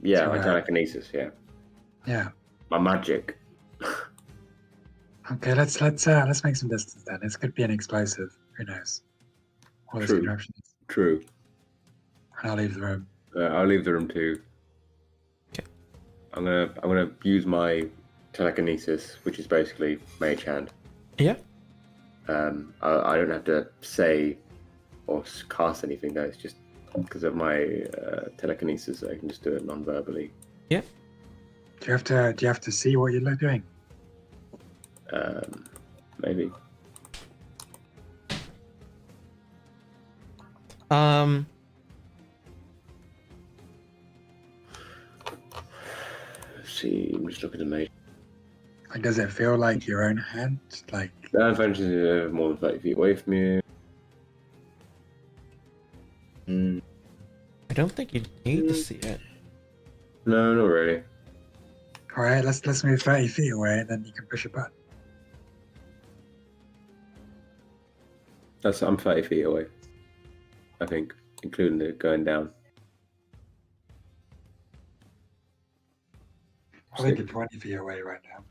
Yeah, So, my telekinesis. Yeah, Yeah. my magic. Okay, let's make some distance then. This could be an explosive. Who knows? All this True. contraption is. True. And I'll leave the room. I'll leave the room too. Okay. I'm gonna use my telekinesis, which is basically mage hand. Yeah. I don't have to say or cast anything though. It's just because of my telekinesis, I can just do it non-verbally. Yeah. Do you have to see what you're doing? Maybe. Let's see, I'm just looking at the mage. Like, does it feel like your own hand? Like, The advantage is more than 30 feet away from you. I don't think you need to see it. No, not really. all right, let's move 30 feet away, and then you can push a button. I'm 30 feet away. I think, including it going down. I think you're 20 feet away right now.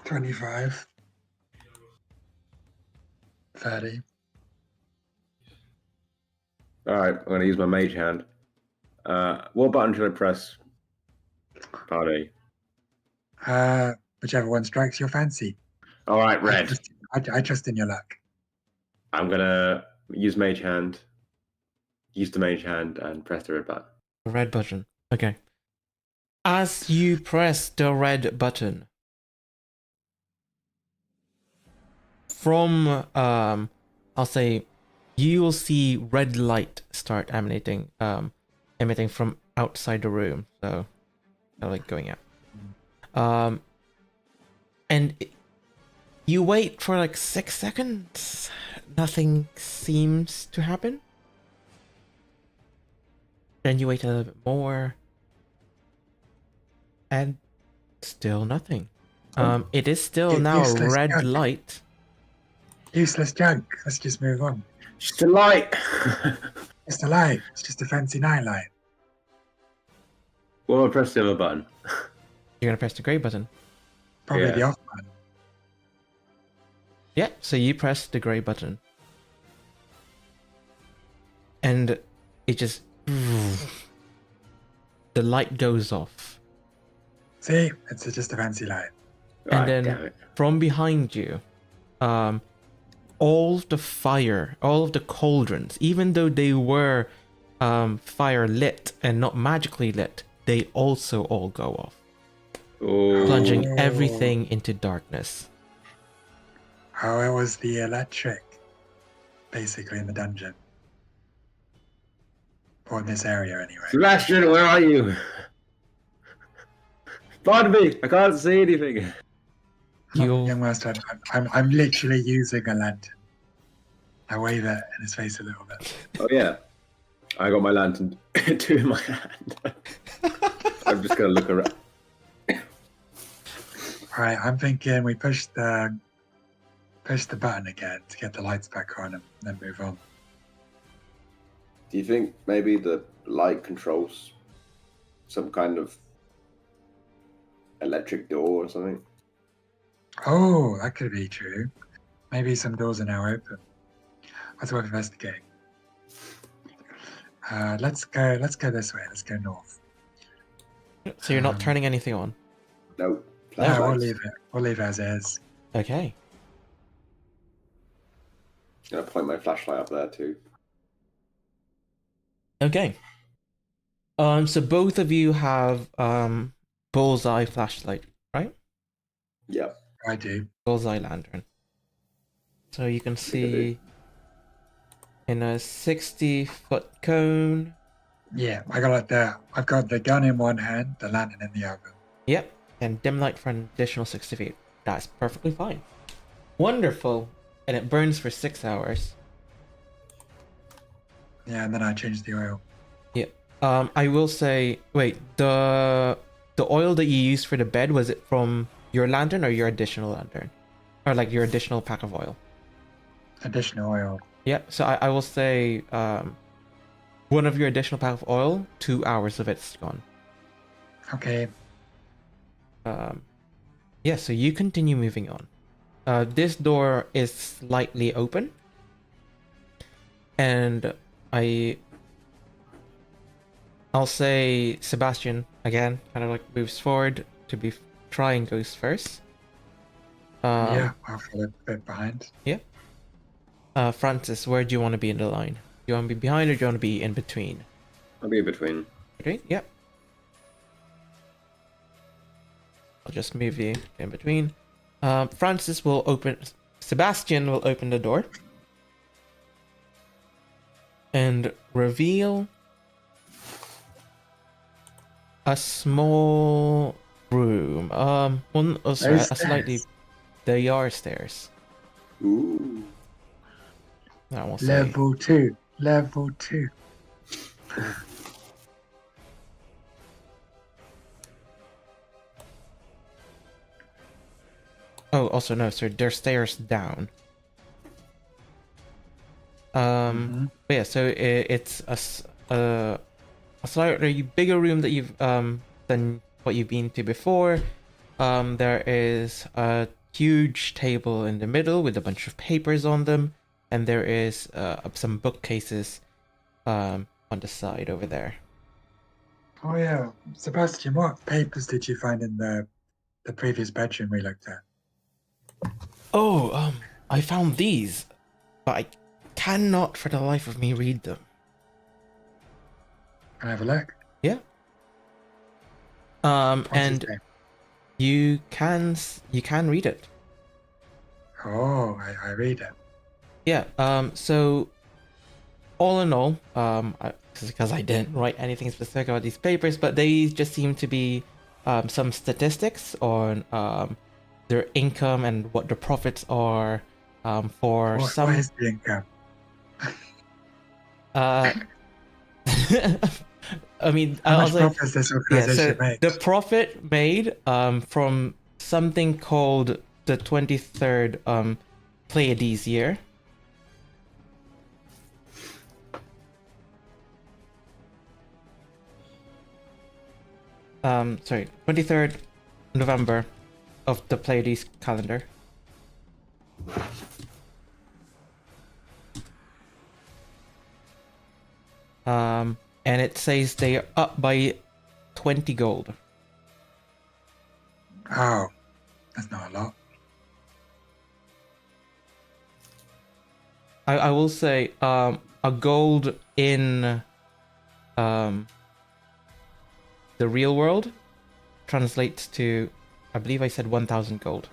25. 30. Alright, I'm gonna use my mage hand. What button should I press? Party. Whichever one strikes your fancy. Alright, red. I trust in your luck. I'm gonna use mage hand. Use the mage hand and press the red button. The red button. Okay. As you press the red button, from I'll say you will see red light start emitting from outside the room, so like going out. And you wait for like 6 seconds. Nothing seems to happen. Then you wait a little bit more. And still nothing. It is still now a Useless Oh, red junk. light. Useless junk. Let's just move on. Just a light! It's a light. It's just a fancy night light. Well, I'll press the other button. You're gonna press the gray button. Probably Yeah. the off button. Yeah, so you press the gray button. And it just... the light goes off. See, it's just a fancy light. And Right, damn then it. from behind you, all the fire, all of the cauldrons, even though they were fire lit and not magically lit, they also all go off, Oh, plunging everything into darkness. Oh, it was the electric, basically, in the dungeon. Or in this area, anyway. Sebastian, where are you? Pardon me, I can't see anything. You'll Young Master, I'm literally using a lantern. I wave it in his face a little bit. Oh yeah, I got my lantern two in my hand. I'm just gonna look around. All right, I'm thinking we push the push the button again to get the lights back on and then move on. Do you think maybe the light controls some kind of electric door or something? Oh, that could be true. Maybe some doors are now open. That's worth investigating. Let's go this way. Let's go north. So you're not turning anything on. Nope. No, we'll Flashlights. leave it. We'll leave it as is. Okay. Gonna point my flashlight up there too. Okay. So both of you have bullseye flashlight, right? Yep. I do. Bullseye lantern. So you can see in a 60-foot cone. Yeah, I've got the gun in one hand, the lantern in the other. Yep. And dim light for an additional 60 feet. That's perfectly fine. Wonderful. And it burns for 6 hours. Yeah, and then I changed the oil. Yeah. I will say, wait, the oil that you used for the bed, was it from your lantern or your additional lantern? Or like your additional pack of oil? Additional oil. Yeah, so I will say one of your additional pack of oil, 2 hours of it's gone. Okay. Yeah, so you continue moving on. This door is slightly open. And I'll say Sebastian, again, kind of like moves forward to be trying goes first. Yeah, I'll follow a bit behind. Yeah. Francis, where do you want to be in the line? Do you want to be behind or do you want to be in between? I'll be in between. Between? Yep. I'll just move you in between. Francis will open... Sebastian will open the door. And reveal... a small room. A slightly... They are stairs. Ooh. I will say. Level 2. Level 2. Oh, also no, sir. They're stairs down. But yeah, so it's a slightly bigger room that you've than what you've been to before. There is a huge table in the middle with a bunch of papers on them, and there is some bookcases on the side over there. Oh yeah, Sebastian, what papers did you find in the previous bedroom we looked at? Oh, I found these, but I cannot for the life of me read them. Can I have a look? Yeah. What's his And name? you can read it. Oh, I read it. Yeah. So all in all, because I didn't write anything specific about these papers, but they just seem to be some statistics on their income and what the profits are for What some. is the income? I mean, How I much was like, profit does this yeah, organization so make? the profit made from something called the 23rd Pleiades year. Sorry, 23rd November of the Pleiades calendar. And it says they are up by 20 gold. Oh, that's not a lot. I will say a gold in the real world translates to, I believe I said 1,000 gold.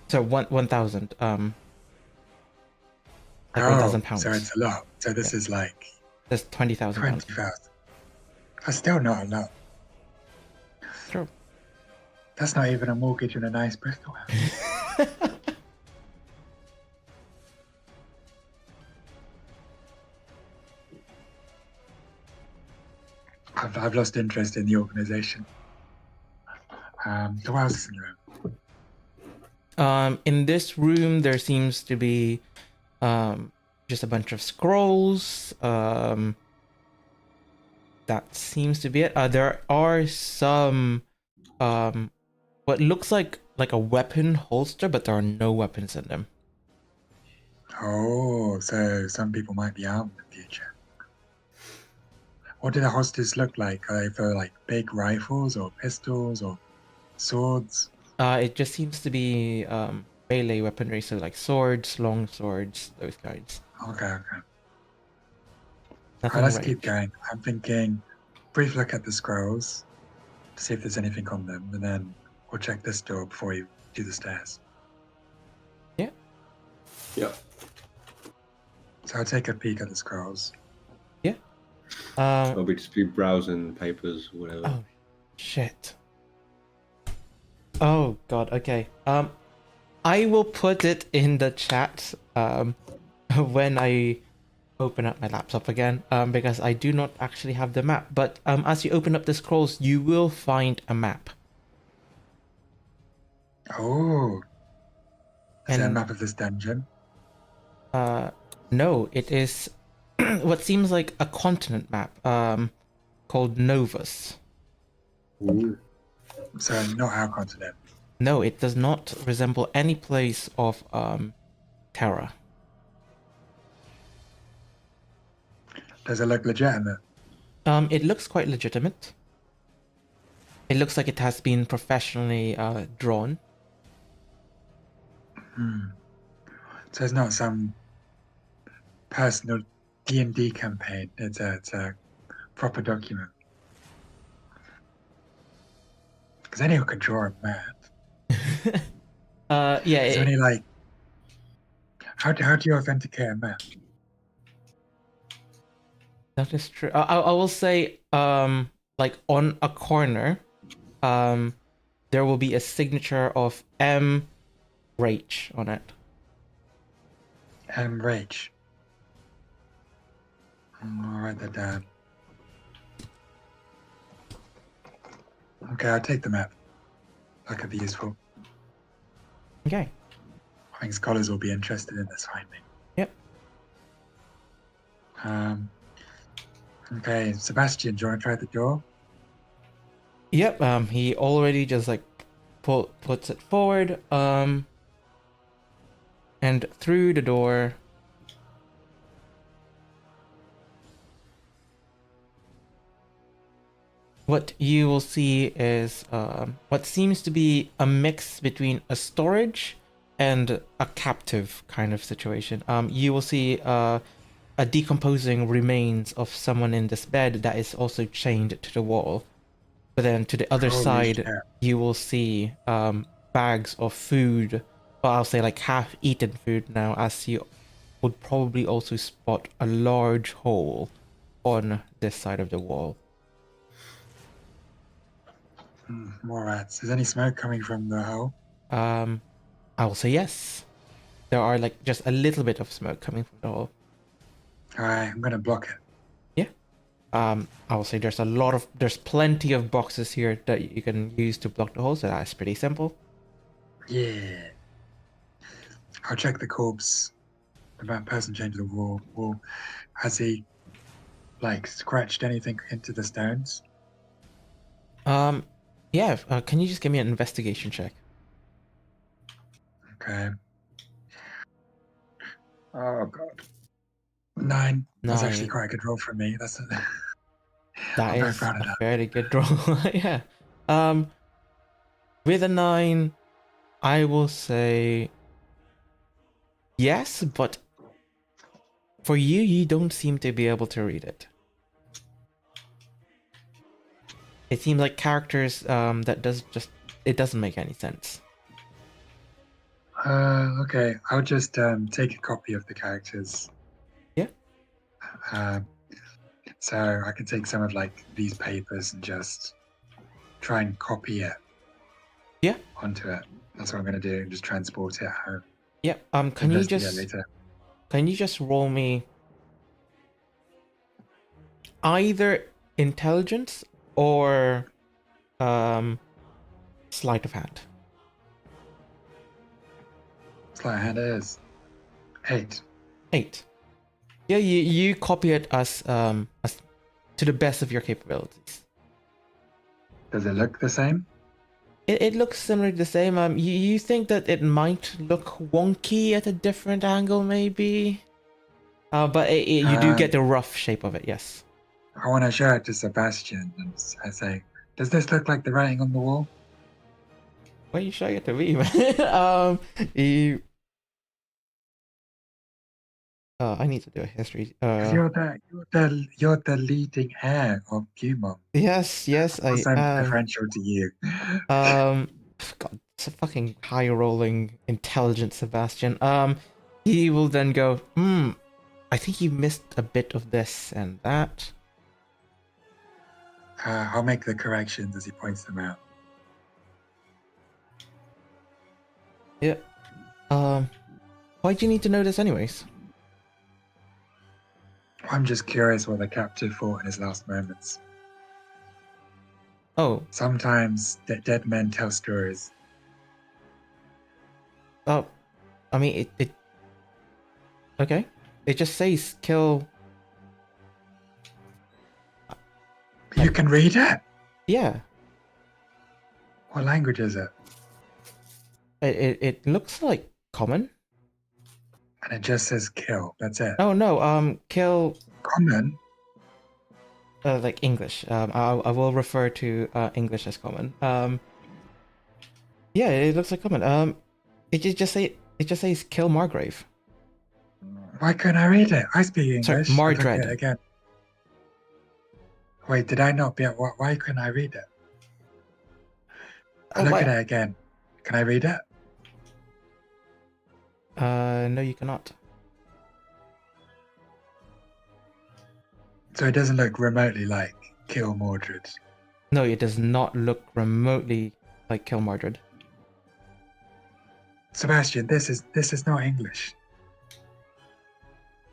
So 1,000 like 1,000 pounds. So it's a lot. So this is like That's 20,000 pounds. 20,000. That's still not a lot. True. That's not even a mortgage in a nice Bristol house. I've lost interest in the organization. So what else is in the room? In this room, there seems to be just a bunch of scrolls. That seems to be it. There are some what looks like a weapon holster, but there are no weapons in them. Oh, so some people might be armed in the future. What do the holsters look like? Are they for like big rifles or pistols or swords? It just seems to be melee weaponry, so like swords, long swords, those kinds. Okay, okay. Nothing Let's ranged. keep going. I'm thinking brief look at the scrolls to see if there's anything on them, and then we'll check this door before you do the stairs. Yep. So I'll take a peek at the scrolls. I'll just be browsing papers, whatever. Oh, shit. Oh god, okay. I will put it in the chat when I open up my laptop again, because I do not actually have the map. But as you open up the scrolls, you will find a map. Oh, is there a And- map of this dungeon? No, it is what seems like a continent map, called Novus. Ooh. So not our continent. No, it does not resemble any place of Terra. Does it look legitimate? It looks quite legitimate. It looks like it has been professionally drawn. So it's not some personal D&D campaign. It's a proper document. Because anyone could draw a map. Yeah, Is there any like how do you authenticate a map? that is true. I will say, like on a corner, there will be a signature of M. Rach on it. Rage. I'll write that down. Okay, I'll take the map. That could be useful. Okay. I think scholars will be interested in this finding. Yep. Okay, Sebastian, do you want to try the door? Yep. He already just like puts it forward. And through the door. What you will see is what seems to be a mix between a storage and a captive kind of situation. You will see a decomposing remains of someone in this bed that is also chained to the wall. But then to the other Holy side, shit. you will see bags of food, or I'll say like half-eaten food now, as you would probably also spot a large hole on this side of the wall. More rats. Is any smoke coming from the hole? I will say yes. There are like just a little bit of smoke coming from the hole. Alright, I'm gonna block it. I will say there's plenty of boxes here that you can use to block the hole, so that's pretty simple. Yeah. I'll check the corpse. The person chained to the wall. Has he like scratched anything into the stones? Yeah, can you just give me an investigation check? Okay. Oh god. 9. That's actually 9. quite a good roll for me. That's That I'm very is proud of a that. fairly good roll. Yeah. With a 9, I will say yes, but for you don't seem to be able to read it. It seems like characters that doesn't make any sense. Okay. I'll just take a copy of the characters. Yeah. So I can take some of like these papers and just try and copy it. Yeah. Onto it. That's what I'm gonna do. Just transport it home. Yeah. Can you Investigate just later. Can you just roll me either intelligence or sleight of hand? Sleight of hand it is. 8. 8. Yeah, you copy it as to the best of your capabilities. Does it look the same? It looks similar to the same. You think that it might look wonky at a different angle, maybe? But you do get the rough shape of it, yes. I want to show it to Sebastian and I say, does this look like the writing on the wall? Why are you showing it to me, man? I need to do a history. 'Cause you're the leading heir of Cumon. Yes, What's so I differential to you? God, it's a fucking high rolling, intelligent Sebastian. He will then go, I think you missed a bit of this and that. I'll make the corrections as he points them out. Yeah. Why do you need to know this anyways? I'm just curious what the captive thought in his last moments. Oh, Sometimes dead men tell stories. I mean, it okay. It just says kill. You can read it? Yeah. What language is it? It looks like common. And it just says kill. That's it. Oh no, kill Common? like English. I will refer to English as common. Yeah, it looks like common. It just says kill Margrave. Why couldn't I read it? I speak English. Sorry, I'll look Mardred. at it again. Wait, did I not be? Why couldn't I read it? I'll look at it again. Can I read it? No, you cannot. So it doesn't look remotely like kill Mordred. No, it does not look remotely like kill Mardred. Sebastian, this is not English.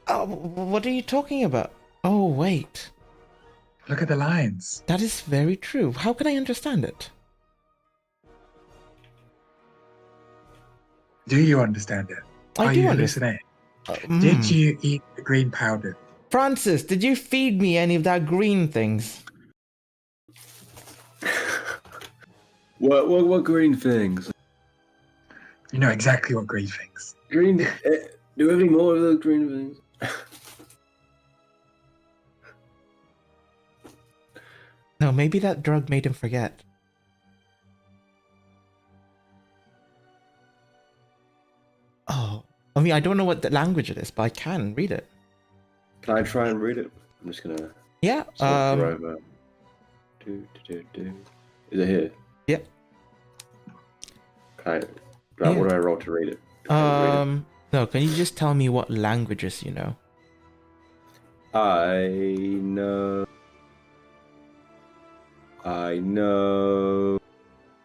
Oh, what are you talking about? Oh, wait. Look at the lines. That is very true. How can I understand it? Do you understand it? I Are do you understand. hallucinating? Did you eat the green powder? Francis, did you feed me any of that green things? What green things? You know exactly what green things. Green. Do we have any more of those green things? No, maybe that drug made him forget. Oh, I mean, I don't know what the language it is, but I can read it. Can I try and read it? I'm just gonna. Yeah. Swap her over. Is it here? Yeah. Can I? What do I roll to read it? No. Can you just tell me what languages you know? I know.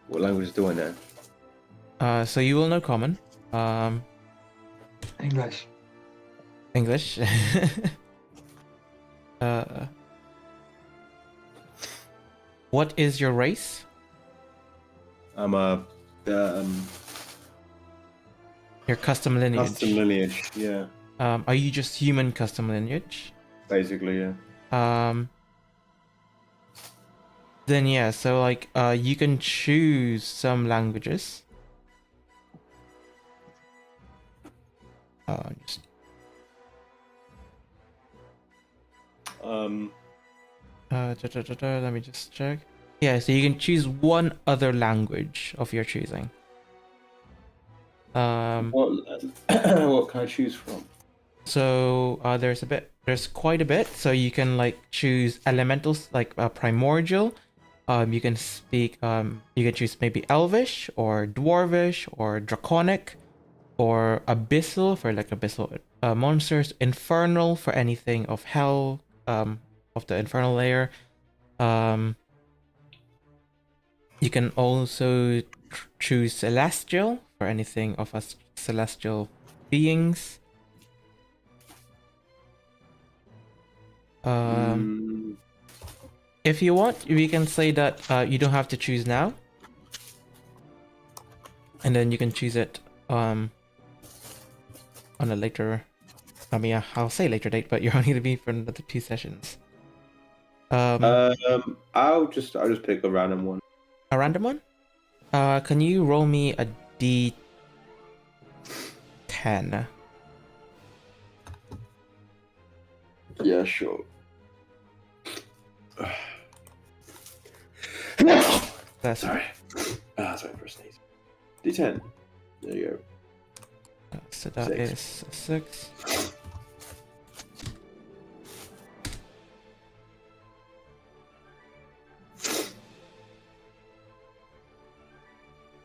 What languages do I know? So you will know common. English. English. What is your race? I'm a Your custom lineage. custom lineage. Yeah, Are you just human custom lineage? basically, yeah. Then yeah, so like you can choose some languages. Just let me just check. Yeah, so you can choose one other language of your choosing. What can I choose from? So there's quite a bit. So you can like choose elementals like primordial. You can speak. You can choose maybe Elvish or Dwarvish or Draconic, or Abyssal for like abyssal monsters. Infernal for anything of hell. Of the infernal layer. You can also choose celestial for anything of us celestial beings. If you want, we can say that you don't have to choose now, and then you can choose it on a later. I mean, I'll say later date, but you're only gonna be for another 2 sessions. I'll just pick a random one. A random one. Can you roll me a D10? Yeah, sure. That's Sorry. Sorry for a sneeze. D10. There you go. so that 6. is 6.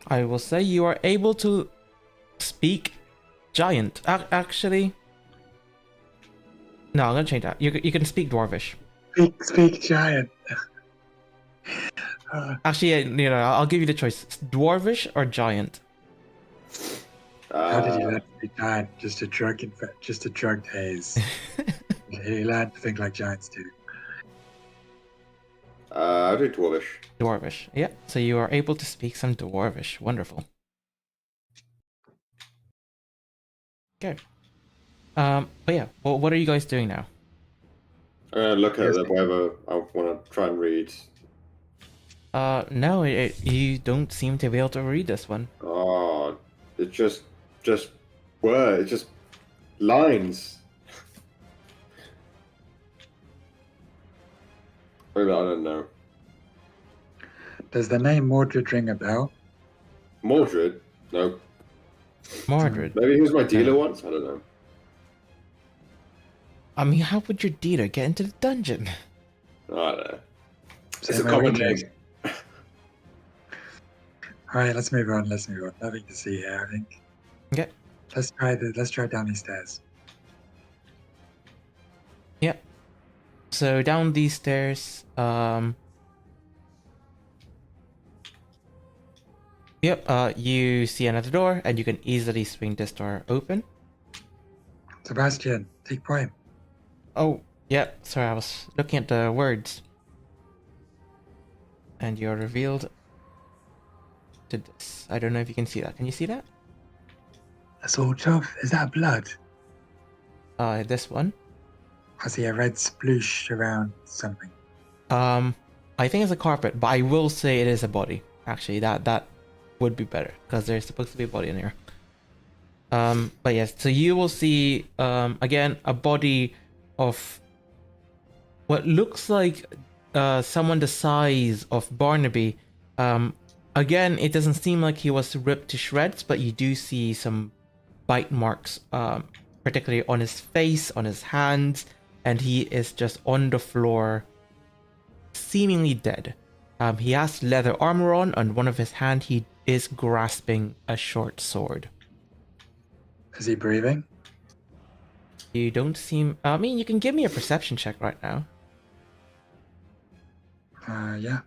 I will say you are able to speak giant. Actually, no, I'm gonna change that. You can speak dwarvish. Speak giant. Actually, you know, I'll give you the choice: dwarvish or giant. How did you learn to be giant? Just a drug haze. He learned to think like giants do. I'll do dwarvish. Dwarvish. Yeah. So you are able to speak some dwarvish. Wonderful. Okay. But yeah. Well, what are you guys doing now? I'm gonna look at whatever I want to try and read. No, you don't seem to be able to read this one. Oh, it's just words. It's just lines. I don't know. Does the name Mordred ring a bell? Mordred? No. Mordred. Maybe he was my dealer once? I don't know. I mean, how would your dealer get into the dungeon? I don't know. It's Same a way common we name. do. Alright, let's move on. Nothing to see here, I think. Okay. Let's try down these stairs. Yeah. So down these stairs, yep, you see another door, and you can easily swing this door open. Sebastian, take point. Oh, yeah, sorry, I was looking at the words. And you're revealed to this. I don't know if you can see that. Can you see that? That's all tough. Is that blood? This one. I see a red sploosh around something. I think it's a carpet, but I will say it is a body. Actually, that would be better, because there's supposed to be a body in here. But yes, so you will see, again, a body of what looks like someone the size of Barnaby. Again, it doesn't seem like he was ripped to shreds, but you do see some bite marks, particularly on his face, on his hands, and he is just on the floor, seemingly dead. He has leather armor on one of his hands he is grasping a short sword. Is he breathing? You don't seem... I mean, you can give me a perception check right now. Yeah.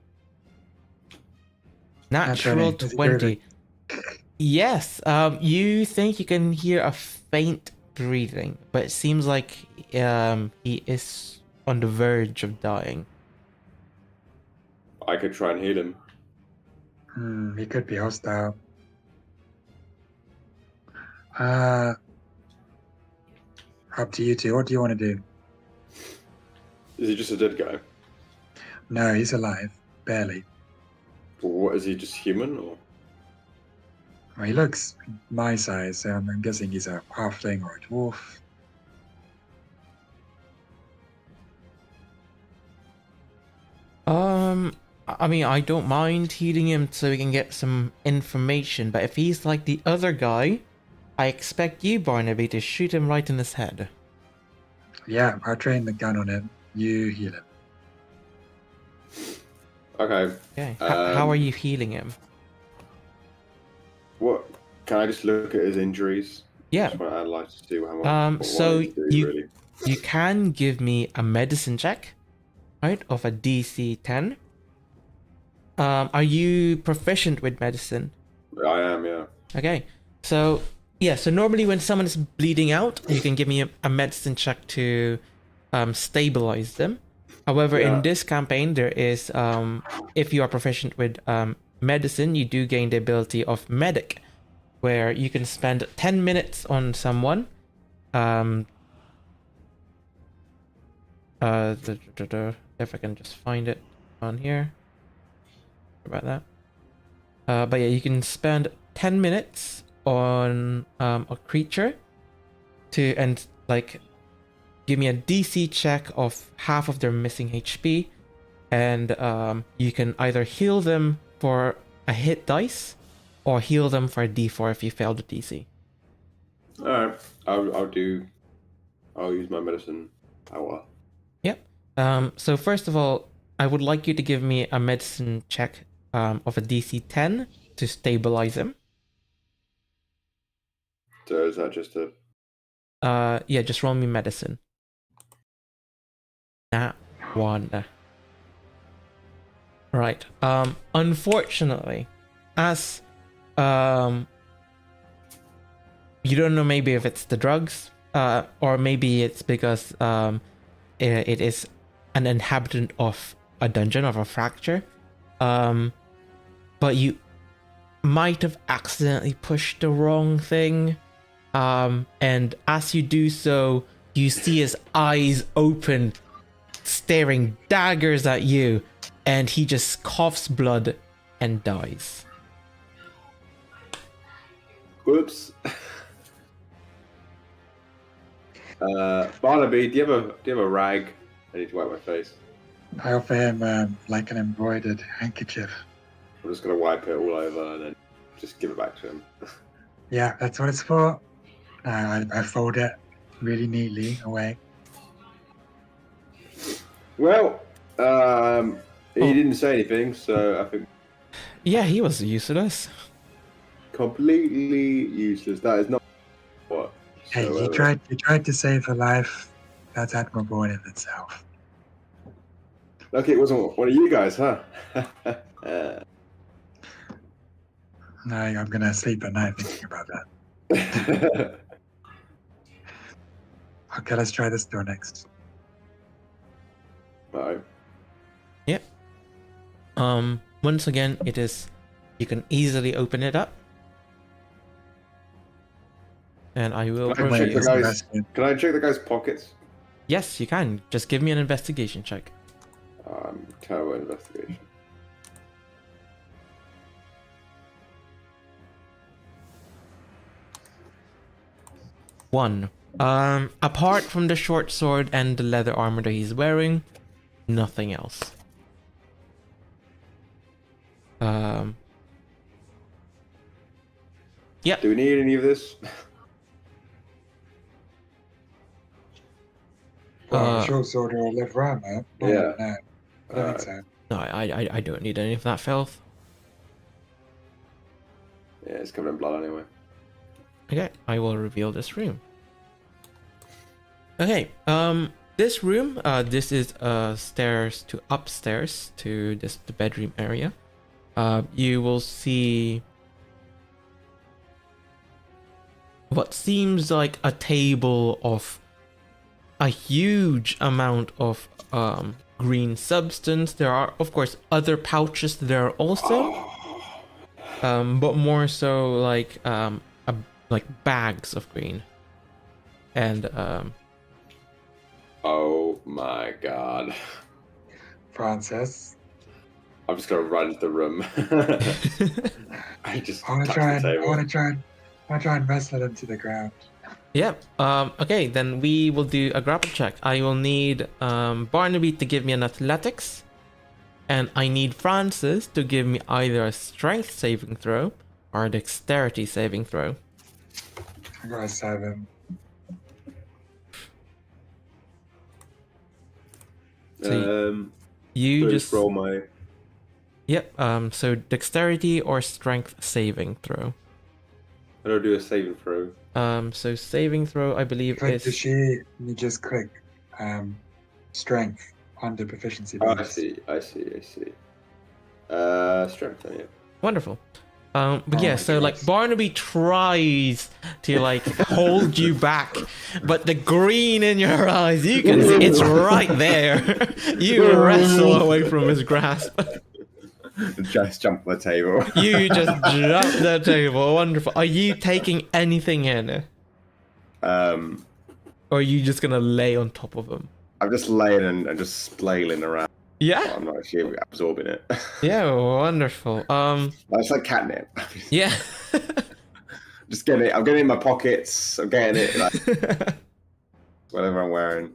Natural Is he 20. Yes, you think you can hear a faint breathing, but it seems like he is on the verge of dying. I could try and heal him. He could be hostile. Up to you two. What do you want to do? Is he just a dead guy? No, he's alive. Barely. Or what, is he just human? Or Well, he looks my size, so I'm guessing he's a halfling or a dwarf. I mean, I don't mind healing him so we can get some information, but if he's like the other guy, I expect you, Barnaby, to shoot him right in his head. Yeah, I'll train the gun on him. You heal him. okay. Okay. How are you healing him? What? Can I just look at his injuries? Yeah. Just want to analyze to see how much. So what I you really. you can give me a medicine check, right, of a DC 10. Are you proficient with medicine? I am, yeah. Okay. So yeah. So normally when someone is bleeding out, you can give me a medicine check to stabilize them. However, Yeah. in this campaign, there is if you are proficient with medicine, you do gain the ability of medic, where you can spend 10 minutes on someone, If I can just find it on here. Sorry about that. But yeah, you can spend 10 minutes on a creature and like give me a DC check of half of their missing HP, and you can either heal them for a hit dice or heal them for a D4 if you fail the DC. All right, I'll use my medicine power. Yep. So first of all, I would like you to give me a medicine check of a DC 10 to stabilize him. So is that just a... Yeah, just roll me medicine. Nat 1. Right. Unfortunately, as you don't know, maybe if it's the drugs, or maybe it's because it is an inhabitant of a dungeon, of a fracture. But you might have accidentally pushed the wrong thing. And as you do so, you see his eyes open, staring daggers at you, and he just coughs blood and dies. Whoops. Barnaby, do you have a rag? I need to wipe my face. I offer him like an embroidered handkerchief. I'm just gonna wipe it all over and then just give it back to him. Yeah, that's what it's for. I fold it really neatly away. Well, he didn't say anything, so I think Yeah, he was useless. completely useless. That is not what. Hey, So, you tried to save her life. That's admirable in itself. Lucky it wasn't one of you guys, huh? No, I'm gonna sleep at night thinking about that. Okay, let's try this door next. Right. Yep. Once again, it is, you can easily open it up. And I will Can I roll check you. the guys? Can I check the guy's pockets? Yes, you can. Just give me an investigation check. Tower investigation. One. Apart from the short sword and the leather armor that he's wearing, nothing else. Yep. Do we need any of this? Well, short sword or a leather armor? No, Yeah. No, I don't think so. No, I don't need any of that filth. Yeah, it's covered in blood anyway. Okay, I will reveal this room. Okay, this room, this is stairs to upstairs to the bedroom area. You will see what seems like a table of a huge amount of green substance. There are, of course, other pouches there also, but more so like bags of green. And Oh my god. Francis, I'm just gonna run to the room. I just I want touch to try the and table. wrestle him to the ground. Yep. Okay, then we will do a grapple check. I will need Barnaby to give me an athletics, and I need Francis to give me either a strength saving throw or a dexterity saving throw. I got a 7. You just roll my. Yep. So dexterity or strength saving throw. I don't do a saving throw. So saving throw, I believe Click the is. sheet, and you just click strength under proficiency Oh, I bonus. see. Strength, yeah. Wonderful. But Oh yeah, my so like goodness. Barnaby tries to like hold you back, but the green in your eyes, you can see it's right there. You wrestle away from his grasp. Just jump on the table. You just jump the table. Wonderful. Are you taking anything in? Or are you just gonna lay on top of him? I'm just laying and just flailing around. Yeah. I'm not actually absorbing it. Yeah. Wonderful. It's like catnip. Yeah. Just getting it. I'm getting it in my pockets. I'm getting it. Like, whatever I'm wearing.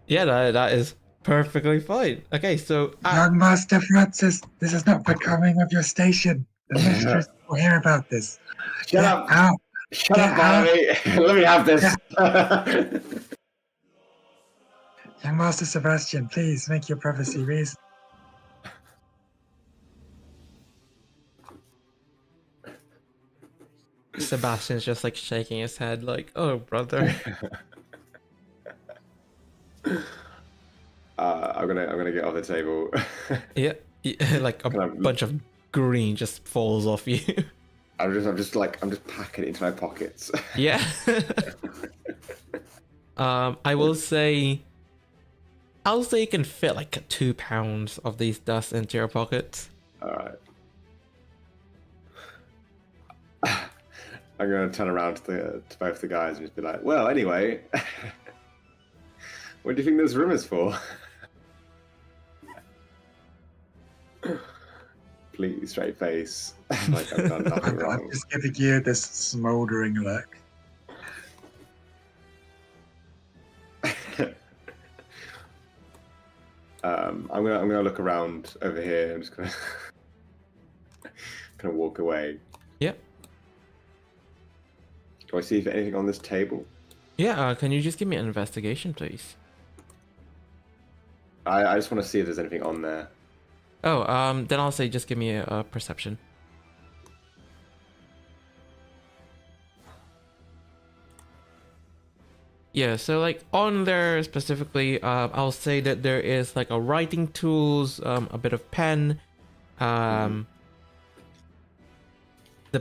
Yeah. That is perfectly fine. Okay. So. Young Master Francis, this is not becoming of your station. The mistress will hear about this. Shut Get up. out. Shut Get up, Barry. Let me have this. Young Master Sebastian, please make your prophecy reason. Sebastian's just like shaking his head, like, "Oh, brother." I'm gonna get off the table. Yeah. Like a bunch of green just falls off you. I'm just packing it into my pockets. Yeah. I will say. I'll say you can fit like 2 pounds of these dust into your pockets. All right. I'm gonna turn around to both the guys and just be like, "Well, anyway, what do you think this room is for?" Please, straight face. Like I've done nothing I'm wrong. just giving you this smoldering look. I'm gonna look around over here. I'm just gonna walk away. Yep. Do I see if anything on this table? Yeah. Can you just give me an investigation, please? I just want to see if there's anything on there. Oh. Then I'll say just give me a perception. Yeah, so like on there specifically, I'll say that there is like a writing tools, a bit of pen, the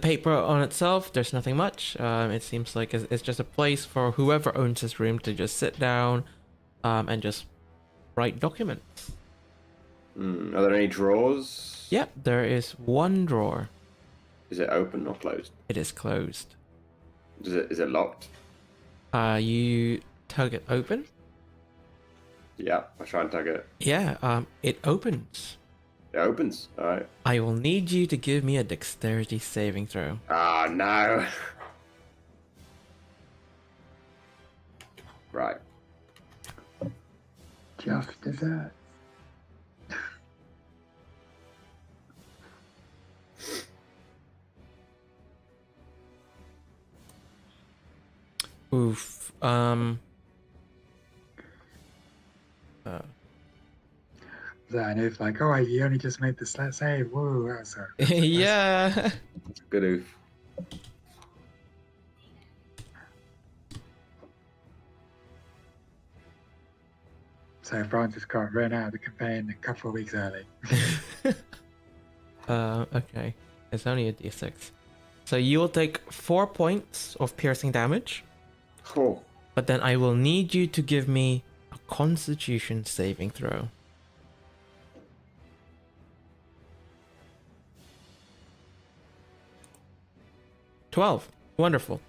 paper on itself. There's nothing much. It seems like it's just a place for whoever owns this room to just sit down, and just write documents. Are there any drawers? Yep, there is one drawer. Is it open or closed? It is closed. Is it locked? You tug it open. Yeah, I try and tug it. Yeah, it opens. It opens. All right. I will need you to give me a dexterity saving throw. Ah, no. Right. Just dessert. Oof. So I know it's like, oh, you only just made this last save. Whoa, that was Yeah. Good oof. So Francis got run out of the campaign a couple of weeks early. Okay. It's only a d6. So you will take 4 points of piercing damage, Oh, but then I will need you to give me a Constitution saving throw. "12. Wonderful.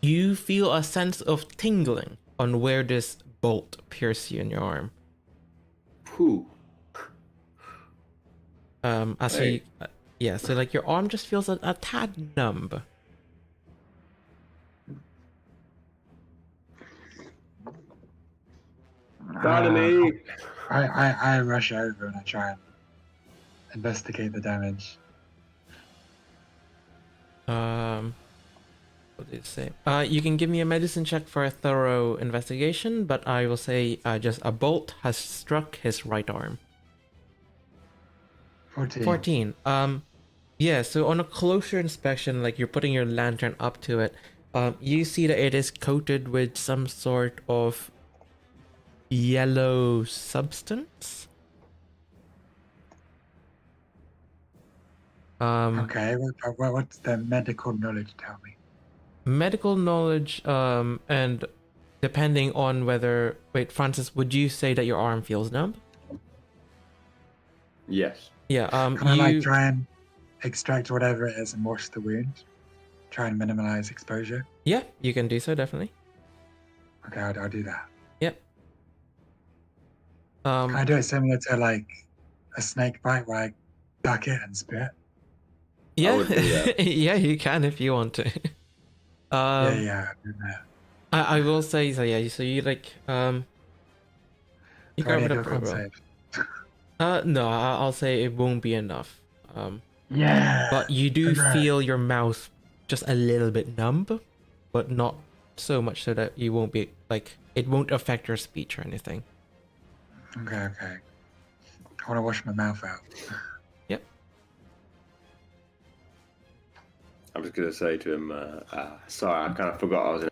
You feel a sense of tingling on where this bolt pierced you in your arm. whew. So yeah, so like your arm just feels a tad numb. Finally. I rush over and I try and investigate the damage. What did it say? You can give me a medicine check for a thorough investigation, but I will say just a bolt has struck his right arm. 14. 14. Yeah, so on a closer inspection, like you're putting your lantern up to it, you see that it is coated with some sort of yellow substance. Okay, what's the medical knowledge tell me? Medical knowledge, and depending on whether... Wait, Francis, would you say that your arm feels numb? Yes. Yeah, Can I like try and extract whatever it is and wash the wound? Try and minimize exposure? Yeah, you can do so, definitely. Okay, I'll do that. Yep. Can I do it similar to like a snake bite where I duck it and spit? Yeah, would do that. yeah, you can if you want to. Yeah, I'll do that. I will say so. Yeah, so you like you Do I grab need it to up do a pretty con well. save? No, I'll say it won't be enough. Yeah. But you do Congrats. feel your mouth just a little bit numb, but not so much so that you won't be like it won't affect your speech or anything. Okay. I want to wash my mouth out. Yep. I'm just gonna say to him, sorry, I kind of forgot I was in.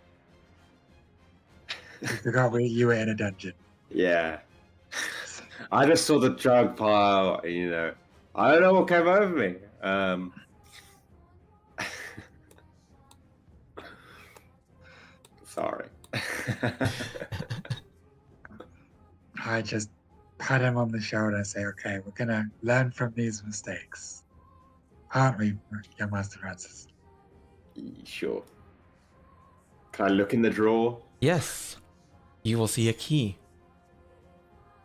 You forgot you were in a dungeon. Yeah. I just saw the drug pile, and, you know, I don't know what came over me. Sorry. I just pat him on the shoulder and say, okay, we're going to learn from these mistakes. Aren't we, young Master Francis? Sure. Can I look in the drawer? Yes, you will see a key.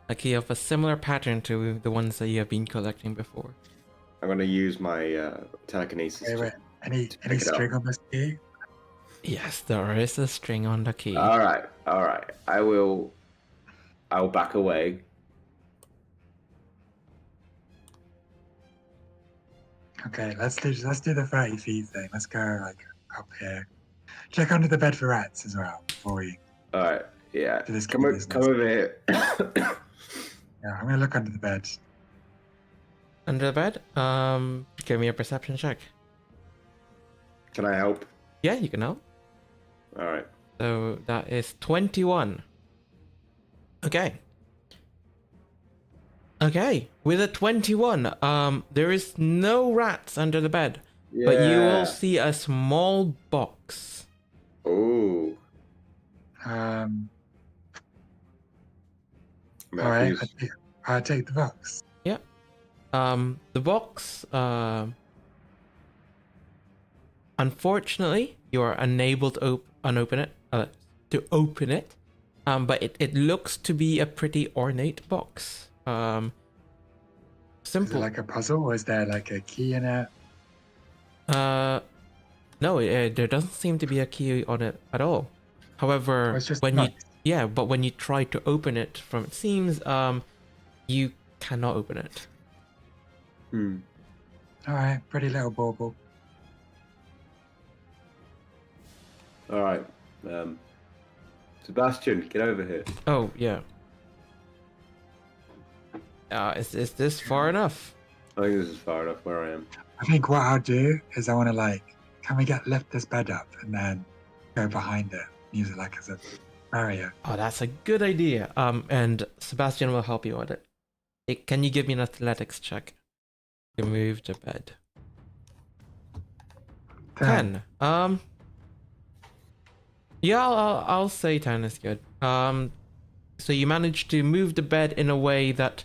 A key of a similar pattern to the ones that you have been collecting before. I'm gonna use my telekinesis. Wait. Any pick it up. string on this key? Yes, there is a string on the key. All right. I will back away. Okay, let's do the 30 feet thing. Let's go like up here. Check under the bed for rats as well before we. All right. Yeah. Do this Come business. over here. Yeah, I'm gonna look under the bed. Under the bed? Give me a perception check. Can I help? Yeah, you can help. All right. So that is 21. Okay. Okay, with a 21, there is no rats under the bed, Yeah. but you will see a small box. Oh. All right, I take the box. Yeah. The box, unfortunately, you are unable to open it. But it looks to be a pretty ornate box. Is Simple. it like a puzzle, or is there like a key in it? No, there doesn't seem to be a key on it at all. However, Oh, it's just when nuts. but when you try to open it from it seems, you cannot open it. All right, pretty little bauble. All right. Sebastian, get over here. Oh yeah. Is this far enough? I think this is far enough where I am. I think what I'll do is I want to can we lift this bed up and then go behind it, use it like as a barrier. Oh, that's a good idea. And Sebastian will help you with it. Can you give me an athletics check to move the bed? 10. Yeah, I'll say 10 is good. So you managed to move the bed in a way that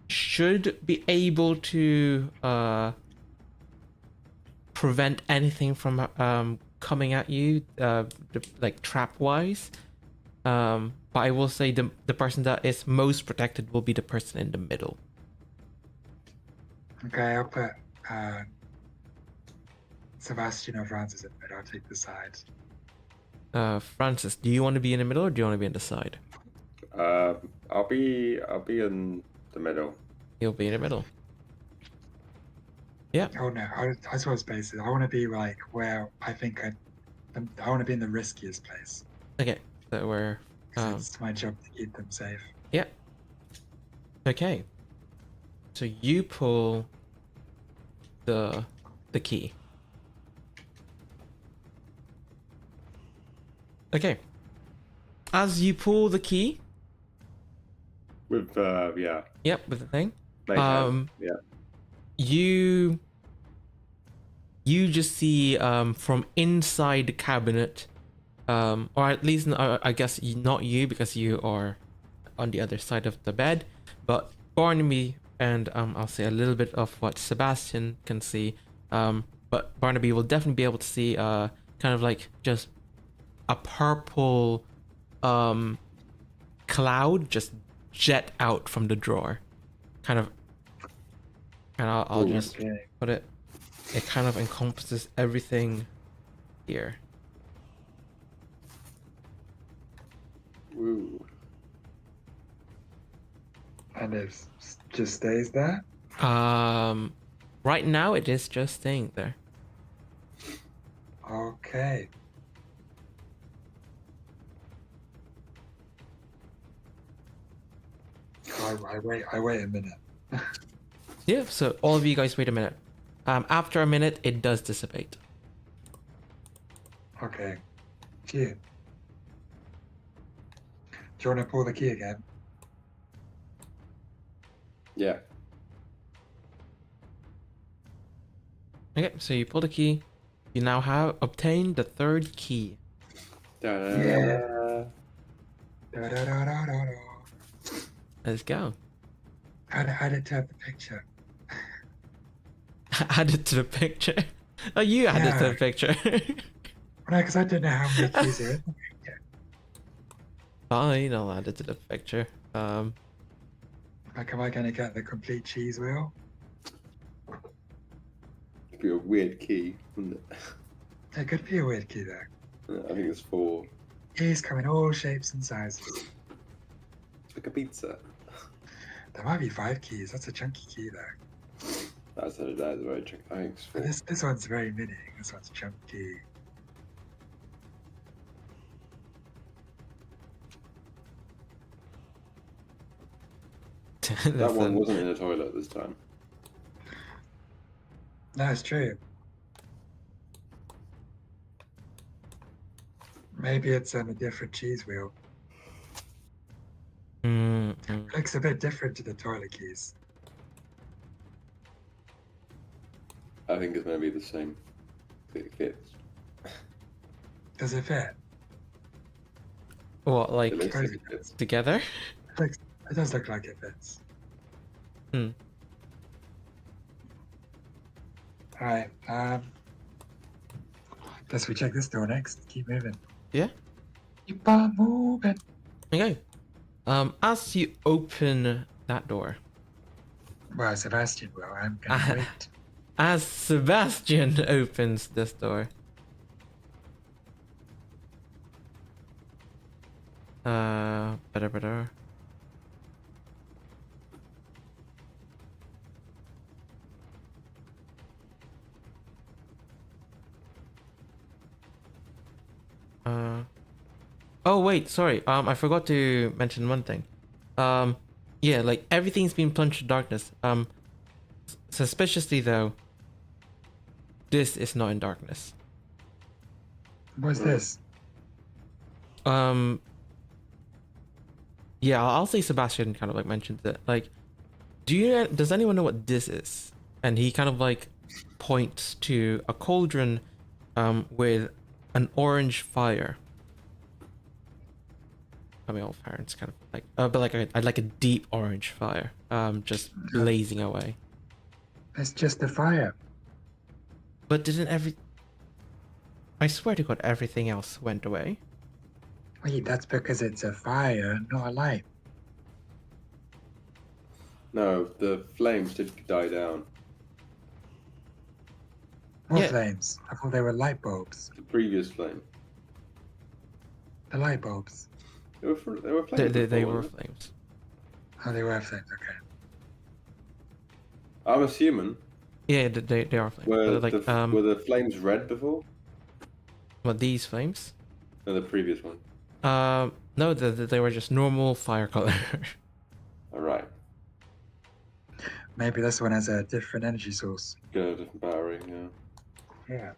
should be able to prevent anything from coming at you, like trap wise. But I will say the person that is most protected will be the person in the middle. Okay, I'll put Sebastian or Francis in bed. I'll take the side. Francis, do you want to be in the middle or do you want to be on the side? I'll be in the middle. You'll be in the middle. Yeah. Oh no, I saw spaces. I want to be like where I think I want to be in the riskiest place. Okay. So we're. 'Cause it's my job to keep them safe. Yeah. Okay. So you pull the key. Okay. As you pull the key. With yeah. Yep, with the thing. Yeah. You just see from inside the cabinet, or at least I guess not you because you are on the other side of the bed, but Barnaby and I'll say a little bit of what Sebastian can see, but Barnaby will definitely be able to see kind of like just a purple cloud just jet out from the drawer. Kind of, and I'll just Okay. put it. It kind of encompasses everything here. Woo. And it just stays there. Right now it is just staying there. Okay. I wait a minute. Yeah, so all of you guys wait a minute. After a minute, it does dissipate. Okay. Key. Do you want to pull the key again? Yeah. Okay, so you pull the key. You now have obtained the third key. Da-da-da-da. Da-da-da-da-da-da. Let's go. Add it to the picture. Add it to the picture. Oh, you add it to the Yeah. picture. No, because I don't know how many keys are in the picture. Fine, I'll add it to the picture. Like, am I going to get the complete cheese wheel? It'd be a weird key, wouldn't it? It could be a weird key there. I think it's 4. Keys come in all shapes and sizes. It's like a pizza. There might be 5 keys. That's a chunky key there. That's very tricky. I think it's 4. But this one's very mini. This one's chunky. That one wasn't in a toilet this time. That's true. Maybe it's on a different cheese wheel. Looks a bit different to the toilet keys. I think it's going to be the same. It fits. Does it fit? What, like It looks like it fits. together? It does look like it fits. Alright, guess we check this door next. Keep moving. Yeah. Keep on moving. Okay. As you open that door, Well, Sebastian will. I'm gonna wait. as Sebastian opens this door, better. Oh wait, sorry. I forgot to mention one thing. Yeah, like everything's been plunged to darkness. Suspiciously though, this is not in darkness. What's this? Yeah, I'll say Sebastian kind of like mentioned it. Like, does anyone know what this is? And he kind of like points to a cauldron, with an orange fire. I mean, all fire it's kind of like, but like I'd like a deep orange fire, just blazing away. It's just a fire. But didn't I swear to God, everything else went away. Wait, that's because it's a fire, not a light. No, the flames did die down. What Yeah. flames? I thought they were light bulbs. The previous flame. The light bulbs. They were flames. They before, were weren't flames. Oh, they were flames. Okay. I'm assuming. Yeah, they are flames. Were, But like, were the flames red before? what, these flames? No, the previous one. No, they were just normal fire color. Alright. Maybe this one has a different energy source. Got a different battery, yeah. Yeah.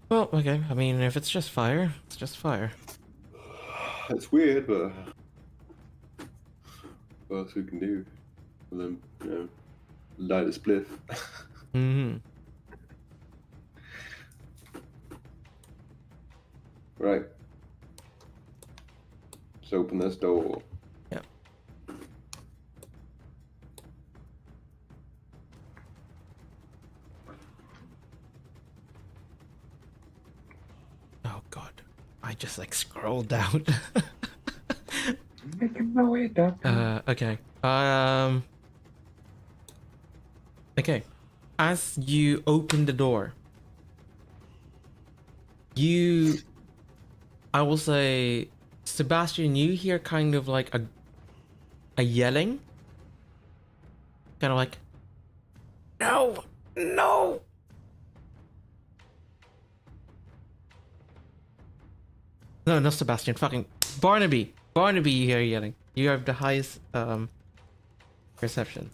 Well, okay. I mean, if it's just fire, it's just fire. It's weird, but what else we can do? And then, you know, light a spliff. Mm-hmm. Right. Let's open this door. Yeah. I just like scrolled down. Making my way down. Okay. Okay. As you open the door, I will say, Sebastian, you hear kind of like a yelling. Kind of like, no, no. No, not Sebastian, fucking Barnaby. Barnaby, you hear yelling. You have the highest perception.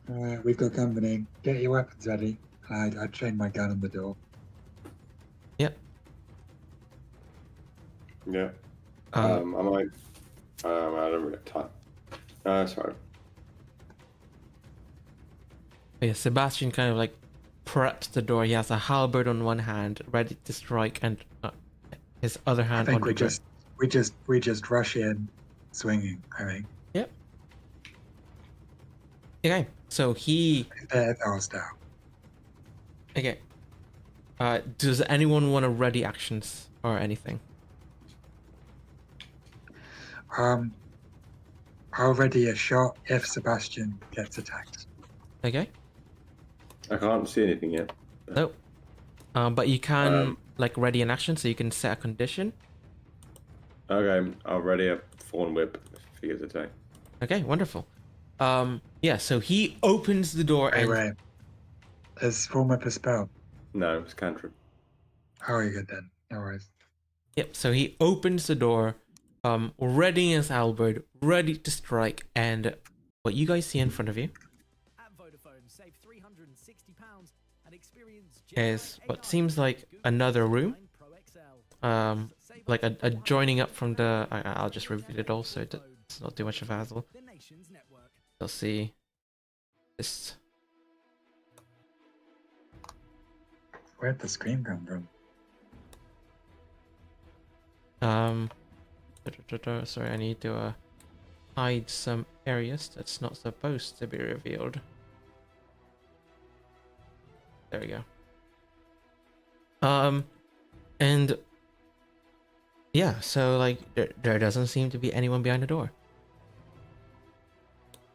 We've got company. Get your weapons ready. I trained my gun on the door. Yep. Yeah. I might. I don't really have time. Sorry. Yeah, Sebastian kind of like preps the door. He has a halberd on one hand, ready to strike, and his other I hand think on we the gun. we just rush in, swinging. I think. Yep. Okay, so he. They're hostile. Okay. Does anyone want to ready actions or anything? Already a shot if Sebastian gets attacked. Okay. I can't see anything yet. Nope. But you can like ready an action, so you can set a condition. Okay, I'll ready a Thorn Whip if he gets attacked. Okay, wonderful. Yeah, so he opens the door and Anyway, is form up a spell? No, it's cantrip. Oh, you're good then. No worries. yep, so he opens the door, readying his halberd, ready to strike, and what you guys see in front of you At Vodafone, save £360 and experience is what seems like another room. Like a joining up from the. I'll just reveal it all, so it's not too much of a hassle. The nation's network. You'll see this. Where'd the scream come from? Sorry, I need to hide some areas that's not supposed to be revealed. There we go. And yeah, so like there doesn't seem to be anyone behind the door.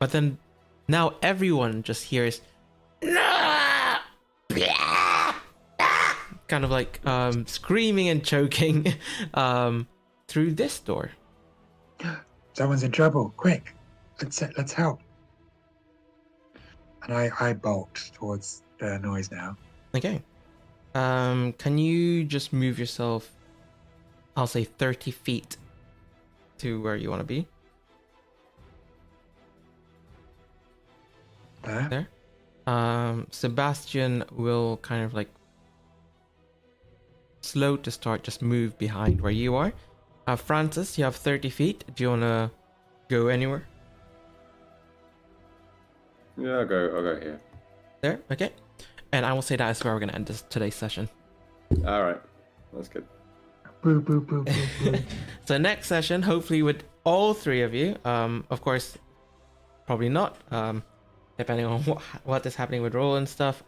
But then now everyone just hears kind of like screaming and choking through this door. Someone's in trouble! Quick, let's help. And I bolt towards the noise now. Okay. Can you just move yourself, I'll say 30 feet to where you want to be? There. Sebastian will kind of like slow to start, just move behind where you are. Francis, you have 30 feet. Do you want to go anywhere? Yeah, I'll go here. There? Okay. And I will say that is where we're going to end today's session. Alright, that's good. Boo, boo, boo, boo, boo. So next session, hopefully with all three of you. Of course, probably not. Depending on what is happening with Roll and stuff.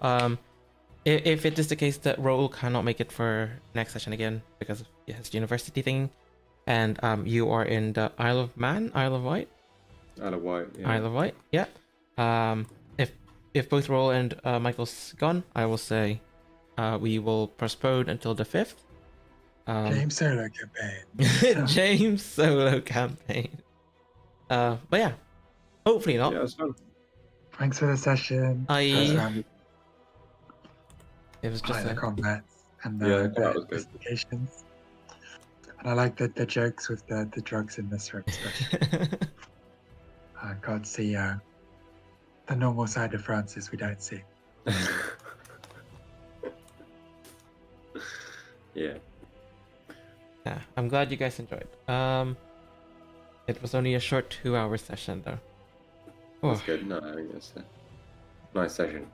If it is the case that Roll cannot make it for next session again because of his university thing, and you are in the Isle of Wight. Isle of Wight, yeah. Isle of Wight, yeah. If both Roll and Michael's gone, I will say we will postpone until the 5th. James Solo campaign. James Solo campaign. But yeah, hopefully not. Yeah, it's fun. Thanks for the session. It was I just like the combat and Yeah, the that was good. investigations. And I like the jokes with the drugs in this room, especially. I can't see the normal side of Francis we don't see. Yeah. Yeah, I'm glad you guys enjoyed. It was only a short 2-hour session though. That's Oh, good. No, I think that's a nice session.